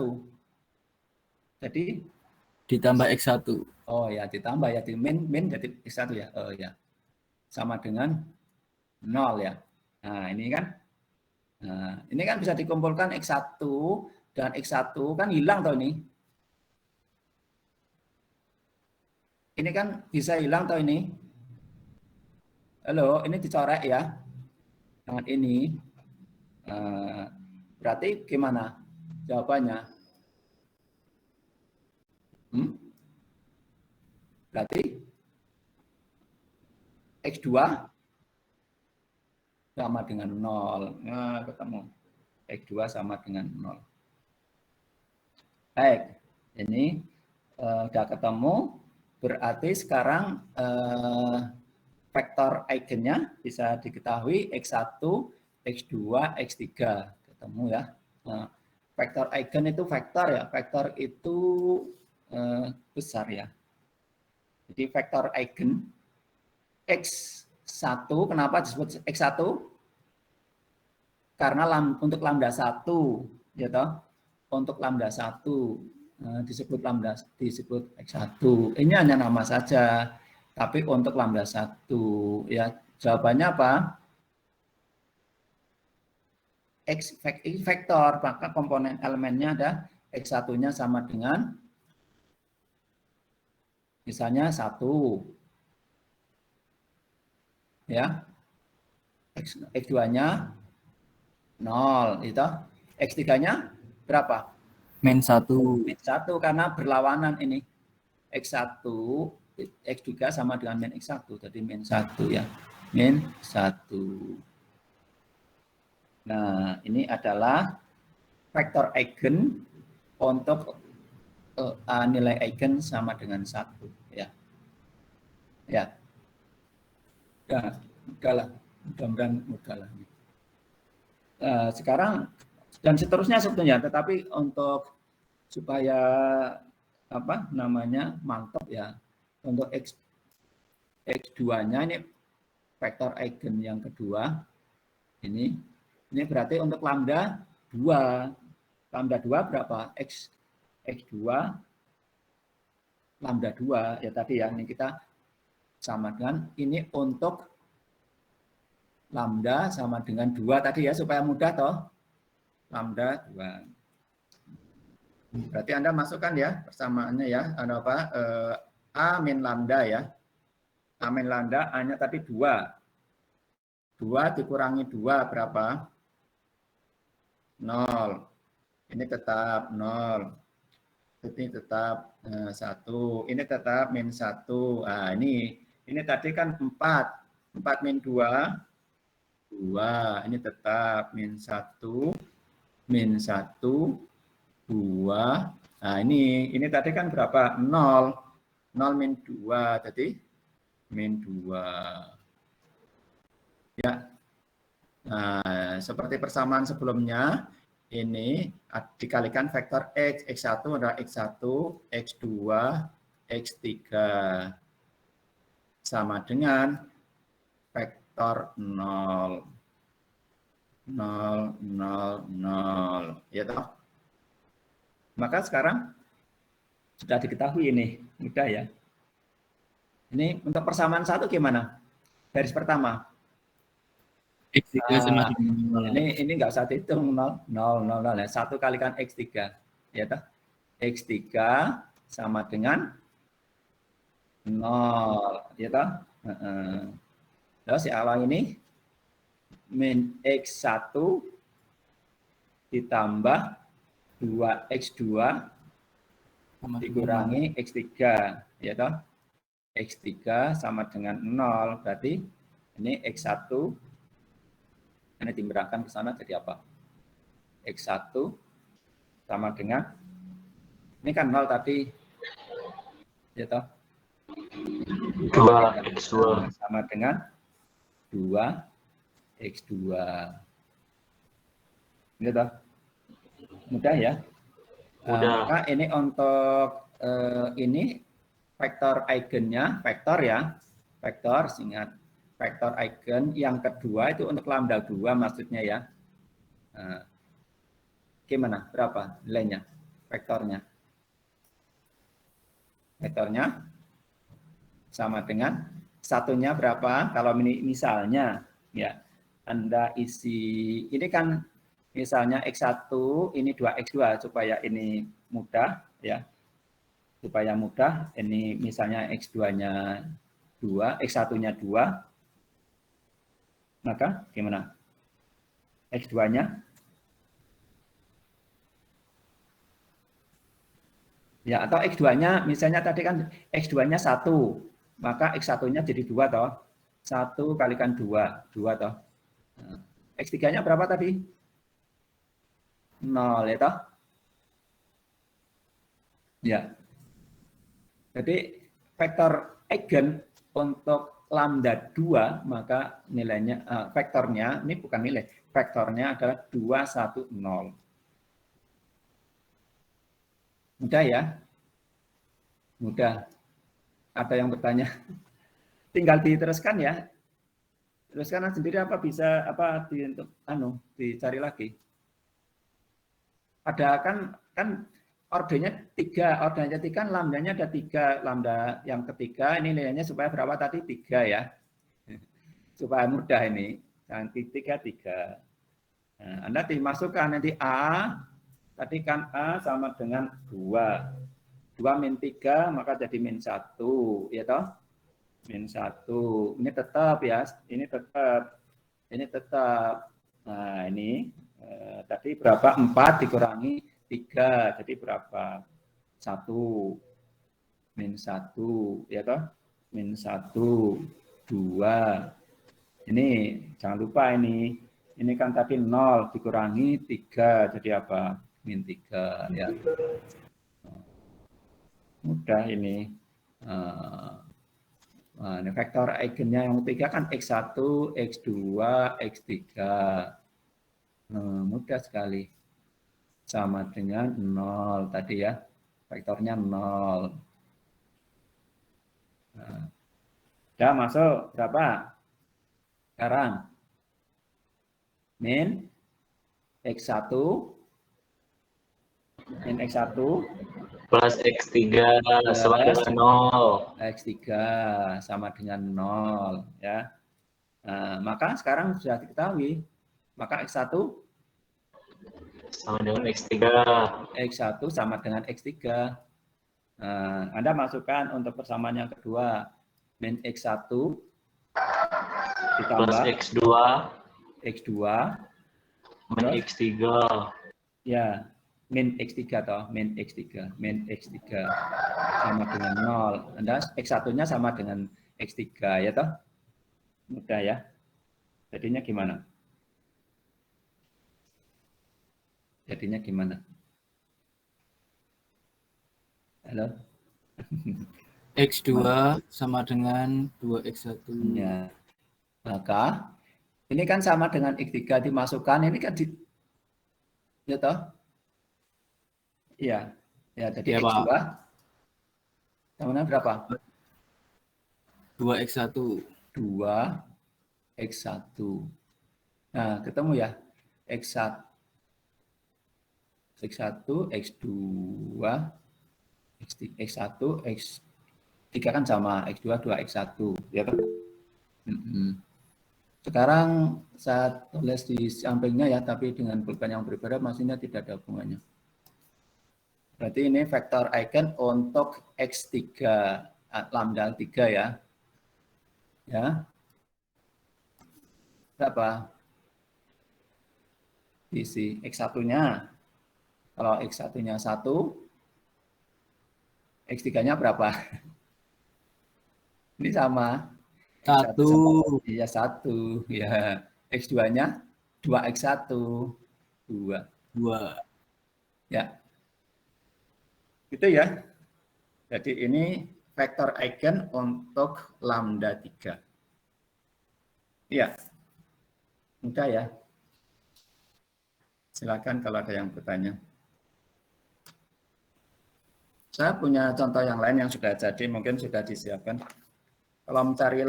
Jadi
ditambah X1.
Oh ya, ditambah ya, min jadi X1 ya. Oh ya. Sama dengan 0 ya. Nah, ini kan bisa dikumpulkan X1 dan X1 kan hilang toh ini. Ini kan bisa hilang toh ini. Halo, ini dicorek ya. Dengan ini. Berarti gimana jawabannya? Berarti X2 sama dengan 0. Nah, ketemu. X2 sama dengan 0. Baik, ini sudah ketemu. Berarti sekarang vektor eigennya bisa diketahui X1, X2, X3. Ketemu ya. Nah, vektor eigen itu vektor ya. Vektor itu besar ya. Jadi vektor eigen X1, kenapa disebut X1? Karena untuk lambda 1, ya toh. Untuk lambda 1 disebut X1. Ini hanya nama saja. Tapi untuk lambda 1 ya jawabannya apa? X vektor, maka komponen elemennya ada X1-nya sama dengan misalnya 1. Ya. X2-nya 0 itu. X3-nya berapa?
Min 1.
Min 1 karena berlawanan ini. X1 X3 sama dengan min X1, jadi min 1 ya. Min 1. Nah, ini adalah vektor eigen untuk nilai eigen sama dengan 1 ya. Ya. Ya, udahlah. Mudah-mudahan mudahlah. Sekarang dan seterusnya sebetulnya, tetapi untuk supaya apa namanya mantap ya. Untuk X2-nya ini vektor eigen yang kedua. Ini berarti untuk lambda 2. Lambda 2 berapa? X2 lambda 2 ya tadi ya. Ini kita sama dengan ini untuk lambda sama dengan 2 tadi ya supaya mudah toh. Lambda 2. Berarti Anda masukkan ya persamaannya ya. Ada apa? A min lambda ya. A min lambda A-nya tadi 2. 2 dikurangi 2 berapa? 0. Ini tetap 0. Ini tetap 1. Ini tetap min 1. Nah, ini tadi kan 4. 4 min 2. 2. Ini tetap min 1. Min 1. 2. Nah, ini tadi kan berapa? 0. 0 min 2, jadi min 2. Ya. Nah, seperti persamaan sebelumnya, ini dikalikan vektor X. X1 adalah X1, X2, X3. Sama dengan vektor 0. 0, 0, 0. Ya toh? Maka sekarang sudah diketahui ini, mudah ya. Ini untuk persamaan 1 gimana? Garis pertama.
X3 sama dengan 0.
Ini enggak usah dihitung 0, 0, 0, 0. 1 kalikan X3. Ya toh? X3 sama dengan 0. Ya toh? Terus si awal ini min X1 ditambah 2X2 dikurangi X3, ya toh? X3 sama dengan 0, berarti ini X1, ini dimerahkan ke sana jadi apa? X1 sama dengan, ini kan 0 tadi, ya toh?
2X2
sama dengan 2X2. Ya toh? Mudah ya? Maka ini untuk ini vektor eigennya, vektor ya, vektor ingat vektor eigen yang kedua itu untuk lambda 2 maksudnya ya. Gimana? Berapa nilainya? Vektornya? Vektornya sama dengan satunya berapa? Kalau misalnya ya Anda isi ini kan misalnya X1 ini 2X2 supaya ini mudah ya. Supaya mudah ini misalnya X2-nya 2, X1-nya 2. Maka gimana? X2-nya? Ya, atau X2-nya, misalnya tadi kan X2-nya 1, maka X1-nya jadi 2 toh. 1 kalikan 2, 2 toh. Nah, X3-nya berapa tadi? 0 ya toh? Ya. Jadi vektor eigen untuk lambda 2, maka nilainya, vektornya, ini bukan nilai, vektornya adalah 2, 1, 0. Mudah ya? Mudah. Ada yang bertanya? Tinggal diteruskan ya. Teruskan sendiri apa bisa dicari lagi. Ada kan ordernya 3, ordernya kan lambdanya ada 3, lambda yang ketiga ini nilainya supaya berapa tadi? 3 ya. Supaya mudah ini. Yang ketiga 3. Nah, Anda dimasukkan nanti A, tadi kan A sama dengan 2. 2 min 3 maka jadi min 1, ya toh? Min 1. Ini tetap ya, ini tetap. Ini tetap. Nah, ini tadi berapa? 4 dikurangi 3, jadi berapa? 1. Min 1, ya toh? Min 1, 2. Ini jangan lupa ini kan tadi 0 dikurangi 3, jadi apa? Min 3, ya. Mudah ini. Nah, ini vektor eigennya yang ketiga kan X1, X2, X3. Mudah sekali. Sama dengan 0 tadi ya. Vektornya 0. Nah, udah masuk berapa? Sekarang. Min X1. Min X1.
Plus X3 sama dengan 0.
X3 sama dengan 0 ya. Nah, maka sekarang sudah diketahui. Maka X1
sama dengan X3.
X1 sama dengan X3. Nah, Anda masukkan untuk persamaan yang kedua. Min X1 ditambah
Plus X2.
X2
Min X3.
ya. Min X3 toh, min X3 sama dengan 0. Anda X1-nya sama dengan X3 ya toh? Mudah ya. Jadinya gimana? Jadinya gimana? Halo?
X2 sama dengan 2X1.
Ya. Maka ini kan sama dengan X3 dimasukkan, ini kan ya toh? Iya, ya jadi
Ya,
X2
Pak.
sama dengan berapa?
2X1.
2X1. Nah, ketemu ya? X1, X2, X1, X3 kan sama, X2, 2X1. Ya kan? Sekarang saya tulis di sampingnya ya, tapi dengan pulpen yang berbeda, maksudnya tidak ada hubungannya. Berarti ini vektor eigen untuk X3, lambda 3 ya. Ya. Berapa? Isi X1-nya. Kalau X1-nya 1, X3-nya berapa? Ini sama.
1.
Iya, 1. Ya. X2-nya 2X1. 2. Ya. Gitu ya. Jadi ini vektor eigen untuk lambda 3. Iya. Mudah ya. Silakan kalau ada yang bertanya. Saya punya contoh yang lain yang sudah jadi, mungkin sudah disiapkan. Kalau mencari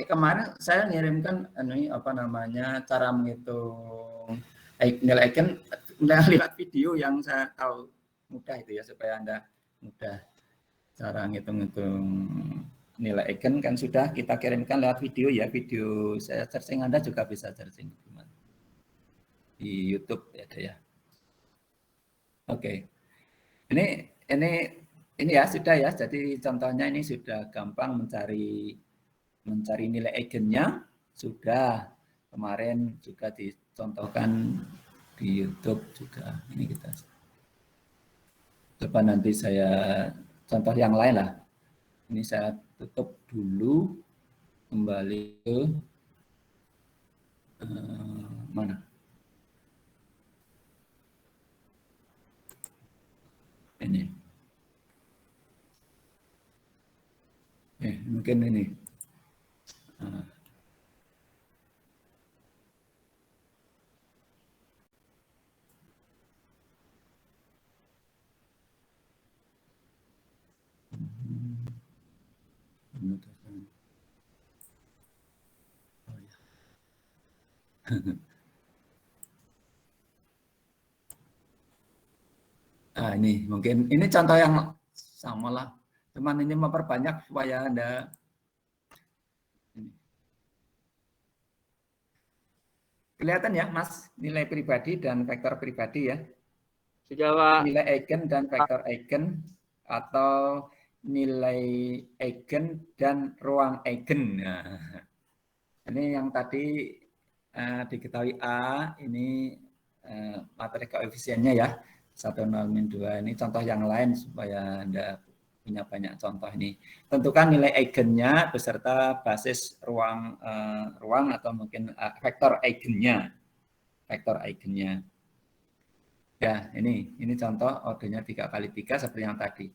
kemarin saya ngirimkan cara menghitung nilai eigen lewat video yang saya tahu mudah itu ya, supaya Anda mudah cara ngitung-ngitung nilai eigen kan sudah kita kirimkan lewat video ya, video saya searching, Anda juga bisa searching di YouTube ya ada ya. Oke. Ini ya sudah ya. Jadi contohnya ini sudah gampang mencari nilai eigennya sudah kemarin juga dicontohkan di YouTube juga. Ini kita coba nanti saya contoh yang lain lah. Ini saya tutup dulu, kembali ke mana? Ini. Mungkin ini. Nah, ini mungkin ini contoh yang sama lah. Cuman ini memperbanyak supaya Anda ini. Kelihatan ya, Mas, nilai pribadi dan vektor pribadi ya.
Sudah, Pak.
Nilai eigen dan vektor eigen atau nilai eigen dan ruang eigen. Nah, ini yang tadi diketahui A, ini materi koefisiennya ya, 1, 0, min 2. Ini contoh yang lain supaya Anda punya banyak contoh ini. Tentukan nilai eigennya beserta basis ruang atau mungkin vektor eigennya. Vektor eigennya. Ya, ini contoh ordernya 3x3 seperti yang tadi.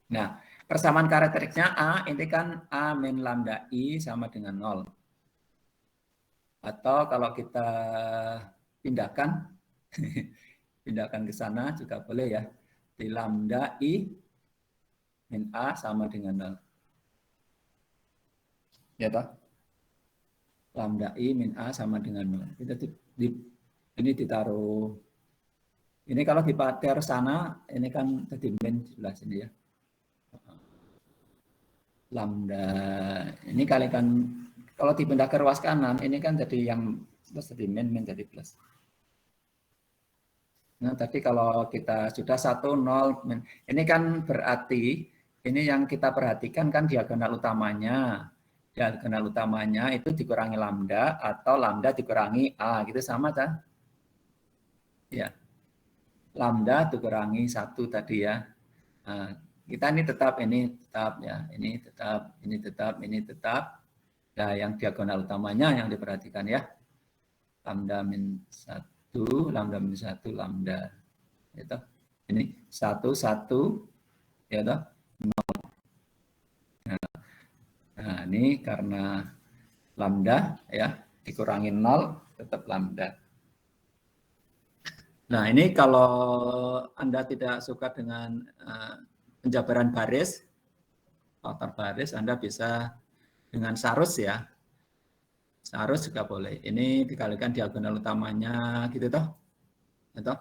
Nah, persamaan karakteristiknya A, ini kan A min lambda I sama dengan 0. Atau kalau kita pindahkan, pindahkan ke sana juga boleh ya. Di lambda I min A sama dengan 0. Ya toh? Lambda I min A sama dengan 0. Kita ini ditaruh, ini kalau ditaruh sana, ini kan tadi min sebelah sini ya. Lambda, ini kalikan, kalau dipindah ke ruas kanan, ini kan jadi yang plus jadi min jadi plus. Nah, tapi kalau kita sudah 1, 0, min, ini kan berarti, ini yang kita perhatikan kan diagonal utamanya. Diagonal utamanya itu dikurangi lambda atau lambda dikurangi A, gitu sama kan? Ya, lambda dikurangi 1 tadi ya. Nah, kita ini tetap ya, ini tetap. Nah, yang diagonal utamanya yang diperhatikan ya. Lambda min 1, lambda min 1, lambda. Gitu. Ini 1, 1, ya toh? 0. Nah, ini karena lambda ya, dikurangi 0 tetap lambda. Nah, ini kalau Anda tidak suka dengan penjabaran baris, faktor baris, Anda bisa dengan sarus ya. Sarus juga boleh. Ini dikalikan diagonal utamanya gitu toh. Atau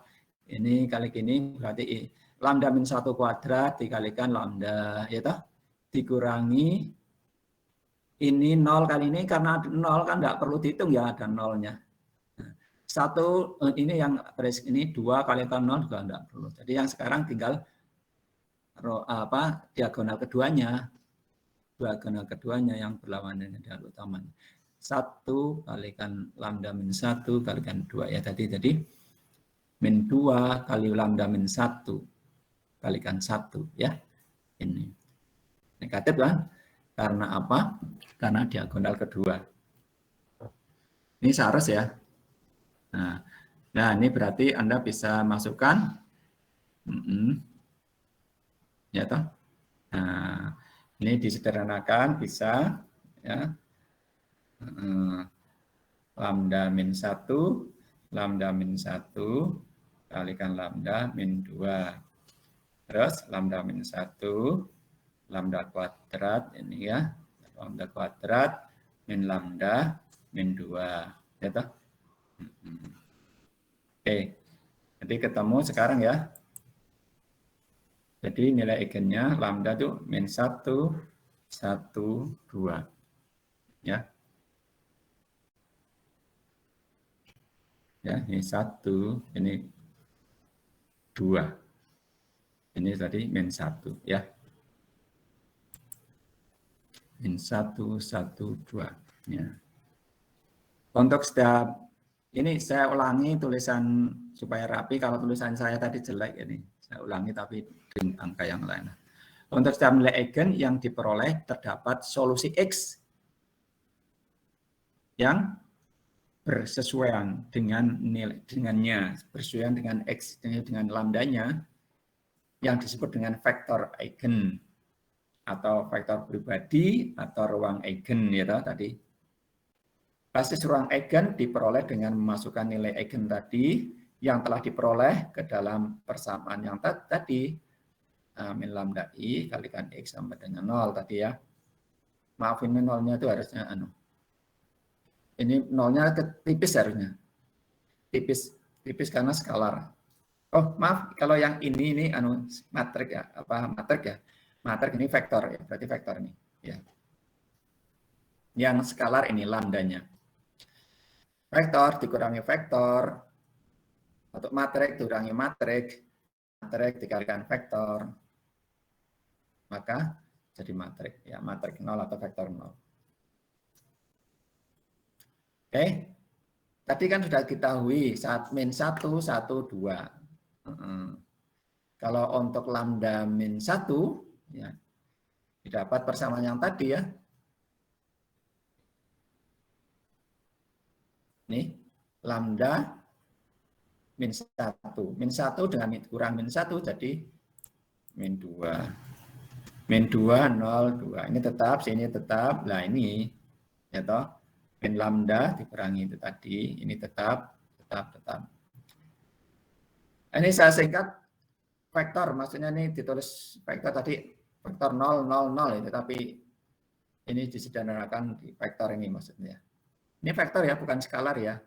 ini kali ini berarti lambda min 1 kuadrat dikalikan lambda ya toh. Dikurangi ini 0 kali ini karena 0 kan enggak perlu dihitung ya, ada nolnya. 1 ini yang baris ini 2 kalikan 0 juga enggak perlu. Jadi yang sekarang tinggal diagonal keduanya. Diagonal keduanya yang berlawanan dengan utamanya. 1 kalikan lambda min 1 kalikan 2 ya tadi min 2 kali lambda min 1 kalikan 1 ya. Ini negatif kan? Karena apa? Karena diagonal kedua. Ini sarus ya. Nah, ini berarti Anda bisa masukkan ya toh. Nah, ini disederhanakan bisa ya. Lambda min 1 kalikan lambda min 2. Terus lambda min 1 lambda kuadrat ini ya. Lambda kuadrat min lambda min 2. Ya toh? Oke. Jadi ketemu sekarang ya. Jadi nilai eigennya lambda itu min 1, 1, 2. Ya. Ya, ini 1, ini 2. Ini tadi min 1 ya. min 1, 1, 2. Ya. Untuk setiap, ini saya ulangi tulisan supaya rapi, kalau tulisan saya tadi jelek ini. Saya ulangi tapi dengan angka yang lain. Untuk setiap nilai eigen yang diperoleh terdapat solusi X yang bersesuaian dengan nilai dengannya, bersesuaian dengan X, dengan lambdanya yang disebut dengan vektor eigen atau vektor pribadi atau ruang eigen ya tadi. Basis ruang eigen diperoleh dengan memasukkan nilai eigen tadi yang telah diperoleh ke dalam persamaan yang tadi min lambda I kalikan X sama dengan 0 tadi ya. Maafin nolnya itu harusnya ini nolnya tipis harusnya. Tipis karena skalar. Oh, maaf kalau yang ini matrik ya, matrik ya. Matrik ini vektor ya, berarti vektor ini ya. Yang skalar ini lambdanya. Vektor dikurangi vektor, untuk matrik dikurangi matrik dikalikan vektor, maka jadi matrik ya, matrik 0 atau vektor 0. Oke, tadi kan sudah ketahui saat min 1, 1, 2. Kalau untuk lambda min 1 ya didapat persamaan yang tadi ya. Nih, lambda min 1. Min 1 dengan kurang min 1 jadi min 2. Min 2, 0, 2. Ini tetap, sini tetap. Nah ini, ya toh, min lambda dikurangi itu tadi. Ini tetap. Ini saya singkat vektor, maksudnya ini ditulis vektor tadi, vektor 0, 0, 0. Itu, tapi ini disederhanakan di vektor ini maksudnya. Ini vektor ya, bukan skalar ya.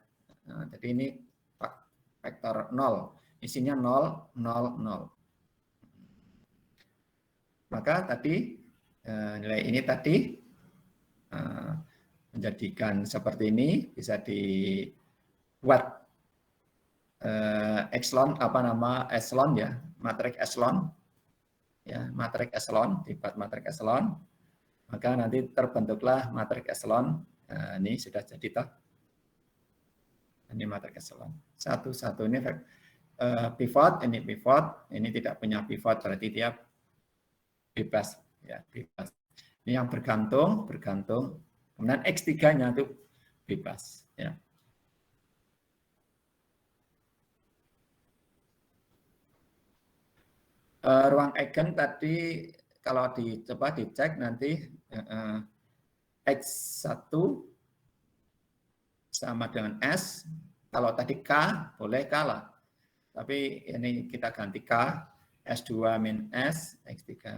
Nah, jadi ini vektor 0, isinya 0, 0, 0. Maka tadi nilai ini tadi menjadikan seperti ini, bisa dibuat epsilon, epsilon ya, matrik epsilon. Ya, matrik epsilon, dibuat matrik epsilon. Maka nanti terbentuklah matrik epsilon. Nah, ini sudah jadi toh. Ini matrik epsilon. Satu ini pivot, ini tidak punya pivot berarti dia bebas ya, bebas. Ini yang bergantung. Kemudian X3-nya itu bebas ya. Ruang eigen tadi kalau coba dicek nanti X1 sama dengan S. Kalau tadi K, boleh K lah. Tapi ini kita ganti K, S2 min S, X3.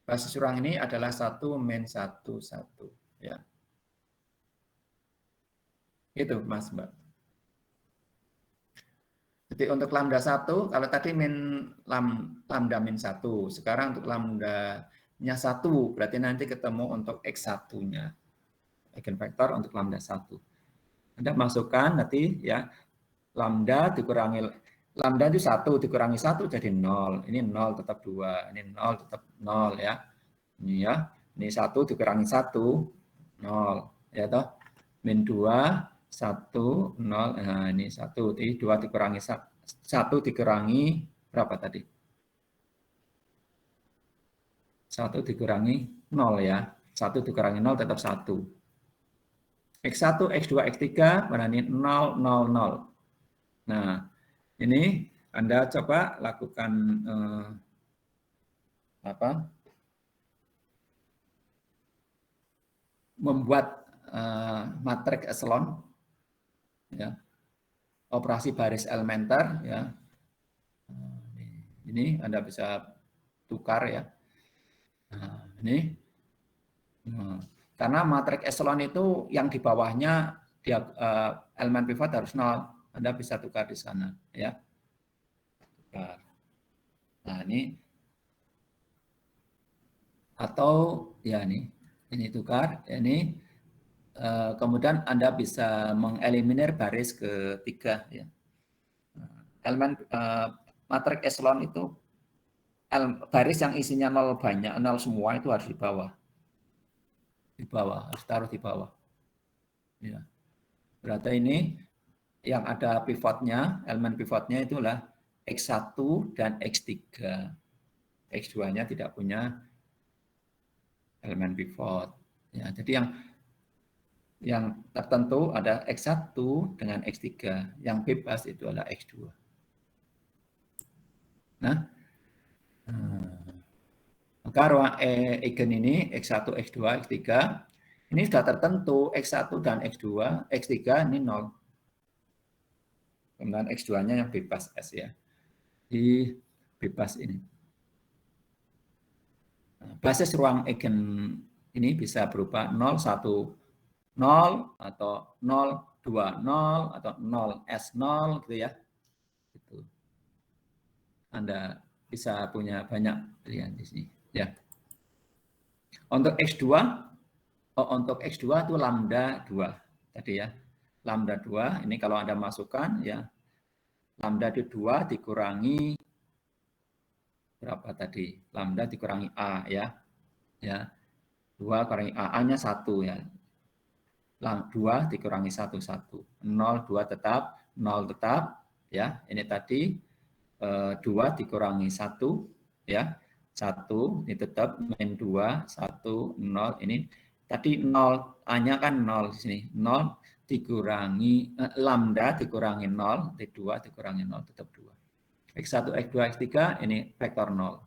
Basis ruang ini adalah 1 min 1, 1. Ya. Itu Mas Mbak. Jadi untuk lambda 1, kalau tadi lambda min 1. Sekarang untuk lambda-nya 1, berarti nanti ketemu untuk X1-nya. Eigenvektor untuk lambda 1. Anda masukkan nanti ya, lambda dikurangi, lambda itu 1 dikurangi 1 jadi 0. Ini 0 tetap 2, ini 0 tetap 0 ya. Ini ya, ini 1 dikurangi 1, 0. Ya toh, min 2, 1, 0, nah ini 1, jadi 2 dikurangi 1 dikurangi berapa tadi? 1 dikurangi 0 ya, 1 dikurangi 0 tetap 1. X1, X2, X3, mana ini 0, 0, 0. Nah, ini Anda coba lakukan membuat matrik epsilon. Ya, operasi baris elementer ya, ini Anda bisa tukar ya. Nah, ini karena matrik epsilon itu yang di bawahnya dia elemen pivot harus 0, Anda bisa tukar di sana ya. Tukar. Nah ini atau ya ini tukar ini. Kemudian Anda bisa mengeliminir baris ketiga ya. Elemen matrik epsilon itu, baris yang isinya 0 banyak, 0 semua itu harus di bawah. Di bawah, harus taruh di bawah. Ya. Berarti ini yang ada pivotnya, elemen pivotnya itulah X1 dan X3. X2-nya tidak punya elemen pivot. Ya, jadi yang tertentu ada X1 dengan X3. Yang bebas itu adalah X2. Nah, maka ruang eigen ini X1, X2, X3 ini sudah tertentu X1 dan X2, X3 ini 0. Kemudian X2-nya yang bebas S ya. Di bebas ini. Basis ruang eigen ini bisa berupa 0, 1, 0 atau 0, 2, 0 atau 0, S0 gitu ya. Gitu. Anda bisa punya banyak pilihan di sini ya. Untuk X2 itu lambda 2 tadi ya. Lambda 2 ini kalau Anda masukkan ya. Lambda itu 2 dikurangi berapa tadi? Lambda dikurangi A ya. Ya. 2 kurangi A, A-nya 1 ya. 2 dikurangi 1, 1. 0, 2 tetap, 0 tetap ya. Ini tadi 2 dikurangi 1 ya. 1 ini tetap min 2, 1, 0 ini. Tadi 0, A-nya kan 0 di sini. 0 dikurangi, lambda dikurangi 0, T2 dikurangi 0, tetap 2. X1, X2, X3 ini vektor 0.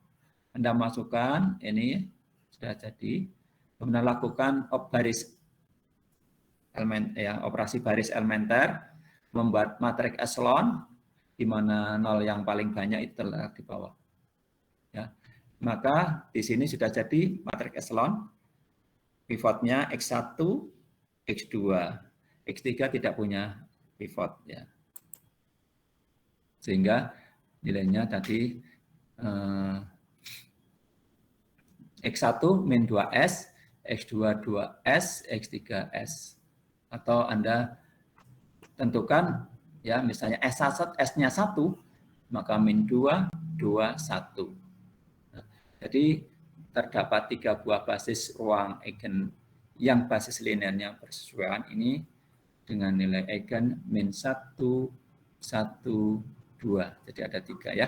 Anda masukkan, ini sudah jadi. Kemudian lakukan operasi baris elementer, membuat matriks eselon, di mana 0 yang paling banyak itu terletak di bawah. Ya. Maka di sini sudah jadi matriks eselon, pivotnya X1, X2, X3 tidak punya pivot. Ya. Sehingga nilainya tadi X1 min 2S, X2 2S, X3 S. Atau Anda tentukan ya misalnya S-nya 1, maka min 2, 2, 1. Nah, jadi terdapat 3 buah basis ruang eigen yang basis linearnya bersesuaian ini dengan nilai eigen min 1, 1, 2. Jadi ada 3 ya.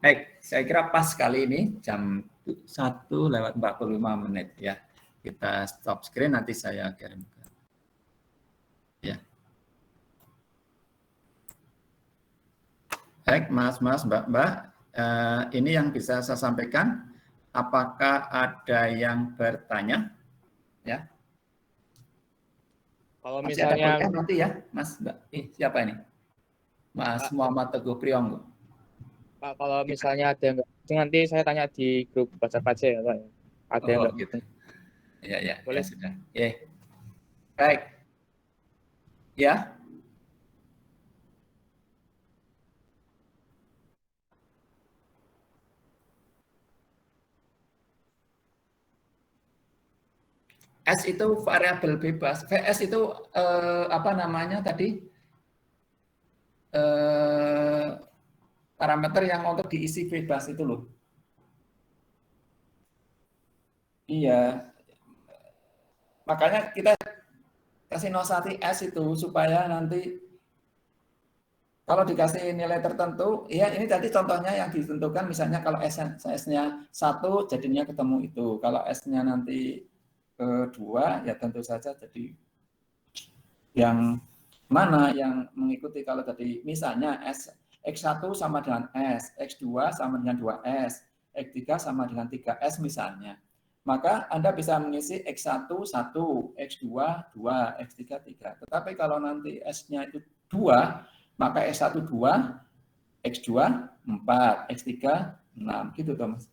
Baik, saya kira pas kali ini jam 1:45 ya. Kita stop screen, nanti saya kirimkan. Ya. Baik, Mas, Mbak. Ini yang bisa saya sampaikan. Apakah ada yang bertanya? Ya.
Kalau
Masih ada
misalnya
nanti ya, Mas, Mbak. Siapa ini? Mas Muhammad Teguh Prionggo.
Pak, kalau misalnya ada yang nggak, nanti saya tanya di grup baca-baca ya Pak. Ada yang nggak
gitu. Ya,
boleh.
Ya sudah. Baik. Ya. S itu variabel bebas. VS itu apa namanya tadi? Parameter yang untuk diisi bebas itu loh. Iya. Makanya kita kasih nosati S itu supaya nanti kalau dikasih nilai tertentu, ya ini tadi contohnya yang ditentukan misalnya kalau S-nya 1 jadinya ketemu itu. Kalau S-nya nanti 2 ya tentu saja jadi yang mana yang mengikuti. Kalau tadi misalnya X1 sama dengan S, X2 sama dengan 2S, X3 sama dengan 3S misalnya. Maka Anda bisa mengisi X1 1, X2 2, X3 3. Tetapi kalau nanti S-nya itu 2, maka X1 2, X2 4, X3 6 gitu Thomas.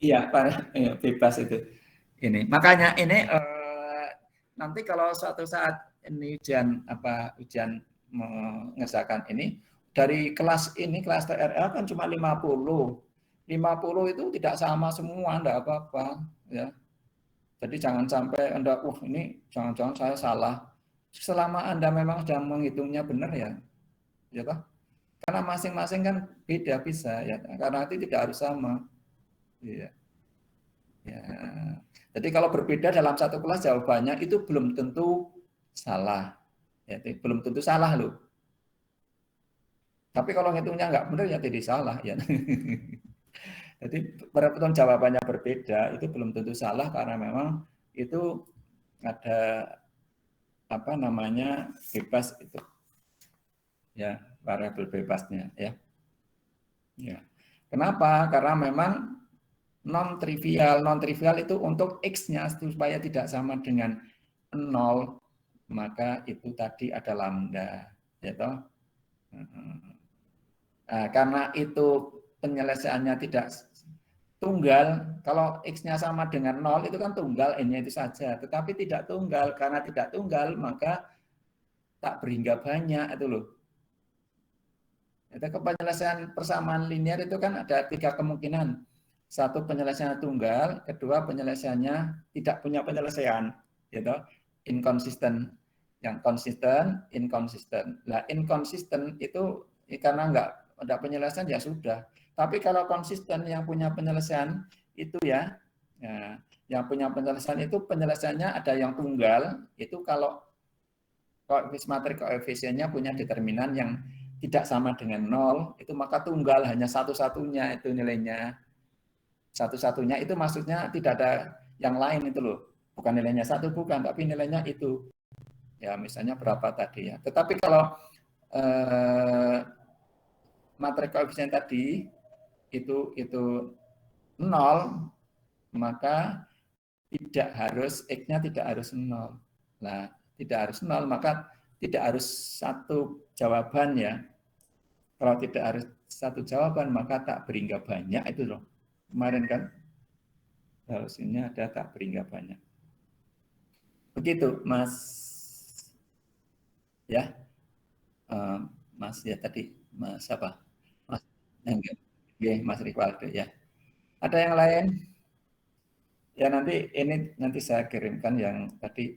Iya, bebas itu. Ini. Makanya ini nanti kalau suatu saat ini ujian mengerjakan ini dari kelas ini kelas TRL kan cuma 50. 50 itu tidak sama semua, enggak apa-apa ya. Jadi jangan sampai Anda ini jangan-jangan saya salah. Selama Anda memang sudah menghitungnya benar ya. Ya toh? Karena masing-masing kan beda bisa ya. Karena itu tidak harus sama. Iya. Ya. Jadi kalau berbeda dalam satu kelas jawabannya itu belum tentu salah. Ya, belum tentu salah loh. Tapi kalau ngitungnya nggak benar ya tidak salah ya. Jadi walaupun jawabannya berbeda itu belum tentu salah karena memang itu ada apa namanya bebas itu. Ya, variabel bebasnya ya. Ya. Kenapa? Karena memang non trivial itu untuk x-nya supaya tidak sama dengan 0, maka itu tadi ada lambda, ya toh. Nah, karena itu penyelesaiannya tidak tunggal, kalau x-nya sama dengan 0 itu kan tunggal, n-nya itu saja, tetapi tidak tunggal, karena tidak tunggal maka tak berhingga banyak itu loh. Itu penyelesaian persamaan linear itu kan ada 3 kemungkinan. Satu, penyelesaian tunggal, kedua penyelesaiannya tidak punya penyelesaian, gitu. Inconsistent. Yang konsisten, inconsistent. Nah, inconsistent itu karena enggak ada penyelesaian ya sudah. Tapi kalau konsisten yang punya penyelesaian itu ya, yang punya penyelesaian itu penyelesaiannya ada yang tunggal, itu kalau materi koefisiennya punya determinan yang tidak sama dengan 0, itu maka tunggal hanya satu-satunya itu nilainya. Satu-satunya itu maksudnya tidak ada yang lain itu loh. Bukan nilainya 1, bukan, tapi nilainya itu. Ya, misalnya berapa tadi ya. Tetapi kalau materi koefisien tadi itu 0, maka tidak harus x-nya tidak harus 0. Nah, tidak harus 0, maka tidak harus satu jawaban ya. Kalau tidak harus satu jawaban, maka tak berhingga banyak itu loh. Kemarin kan harusnya ada tak berhingga banyak. Begitu, Mas. Ya, Mas ya tadi, Mas apa? Mas enggak, Mas Rivaldo ya. Ada yang lain? Ya nanti saya kirimkan yang tadi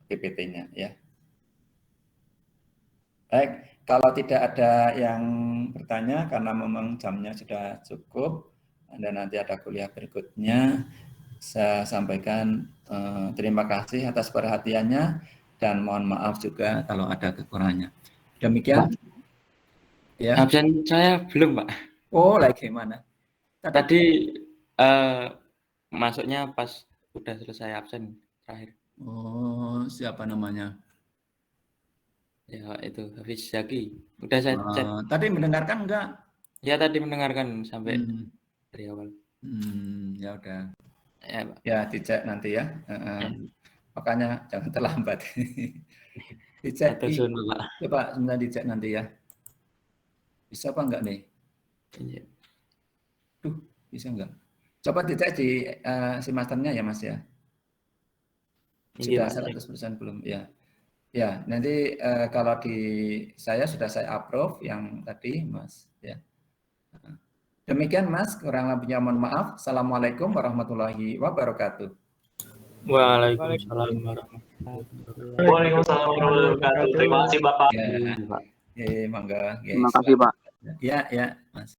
PPT-nya ya. Baik. Kalau tidak ada yang bertanya, karena memang jamnya sudah cukup, dan nanti ada kuliah berikutnya, saya sampaikan terima kasih atas perhatiannya, dan mohon maaf juga kalau ada kekurangannya. Demikian.
Pak,
ya.
absen saya belum, Pak.
Oh, lagi mana?
Tadi masuknya pas udah selesai absen terakhir.
Oh, siapa namanya?
Ya, itu Hafiz Zaki. Udah saya cek.
Tadi mendengarkan enggak?
Ya, tadi mendengarkan sampai dari awal.
Ya udah.
Ya, Pak.
Ya, dicek nanti ya. Makanya jangan terlambat. Dicek.
Pak.
Coba sebentar dicek nanti ya. Bisa apa enggak nih?
Iya.
Duh, bisa enggak? Coba dicek di si masternya ya, Mas ya. Sudah 100% belum ya. Ya, nanti kalau di saya sudah saya approve yang tadi, Mas. Ya. Demikian, Mas. Kurang lebihnya mohon maaf. Assalamualaikum warahmatullahi wabarakatuh.
Waalaikumsalam
warahmatullahi wabarakatuh. Terima kasih, Bapak.
Ya, mangga.
Terima kasih, Pak.
Ya, Mas.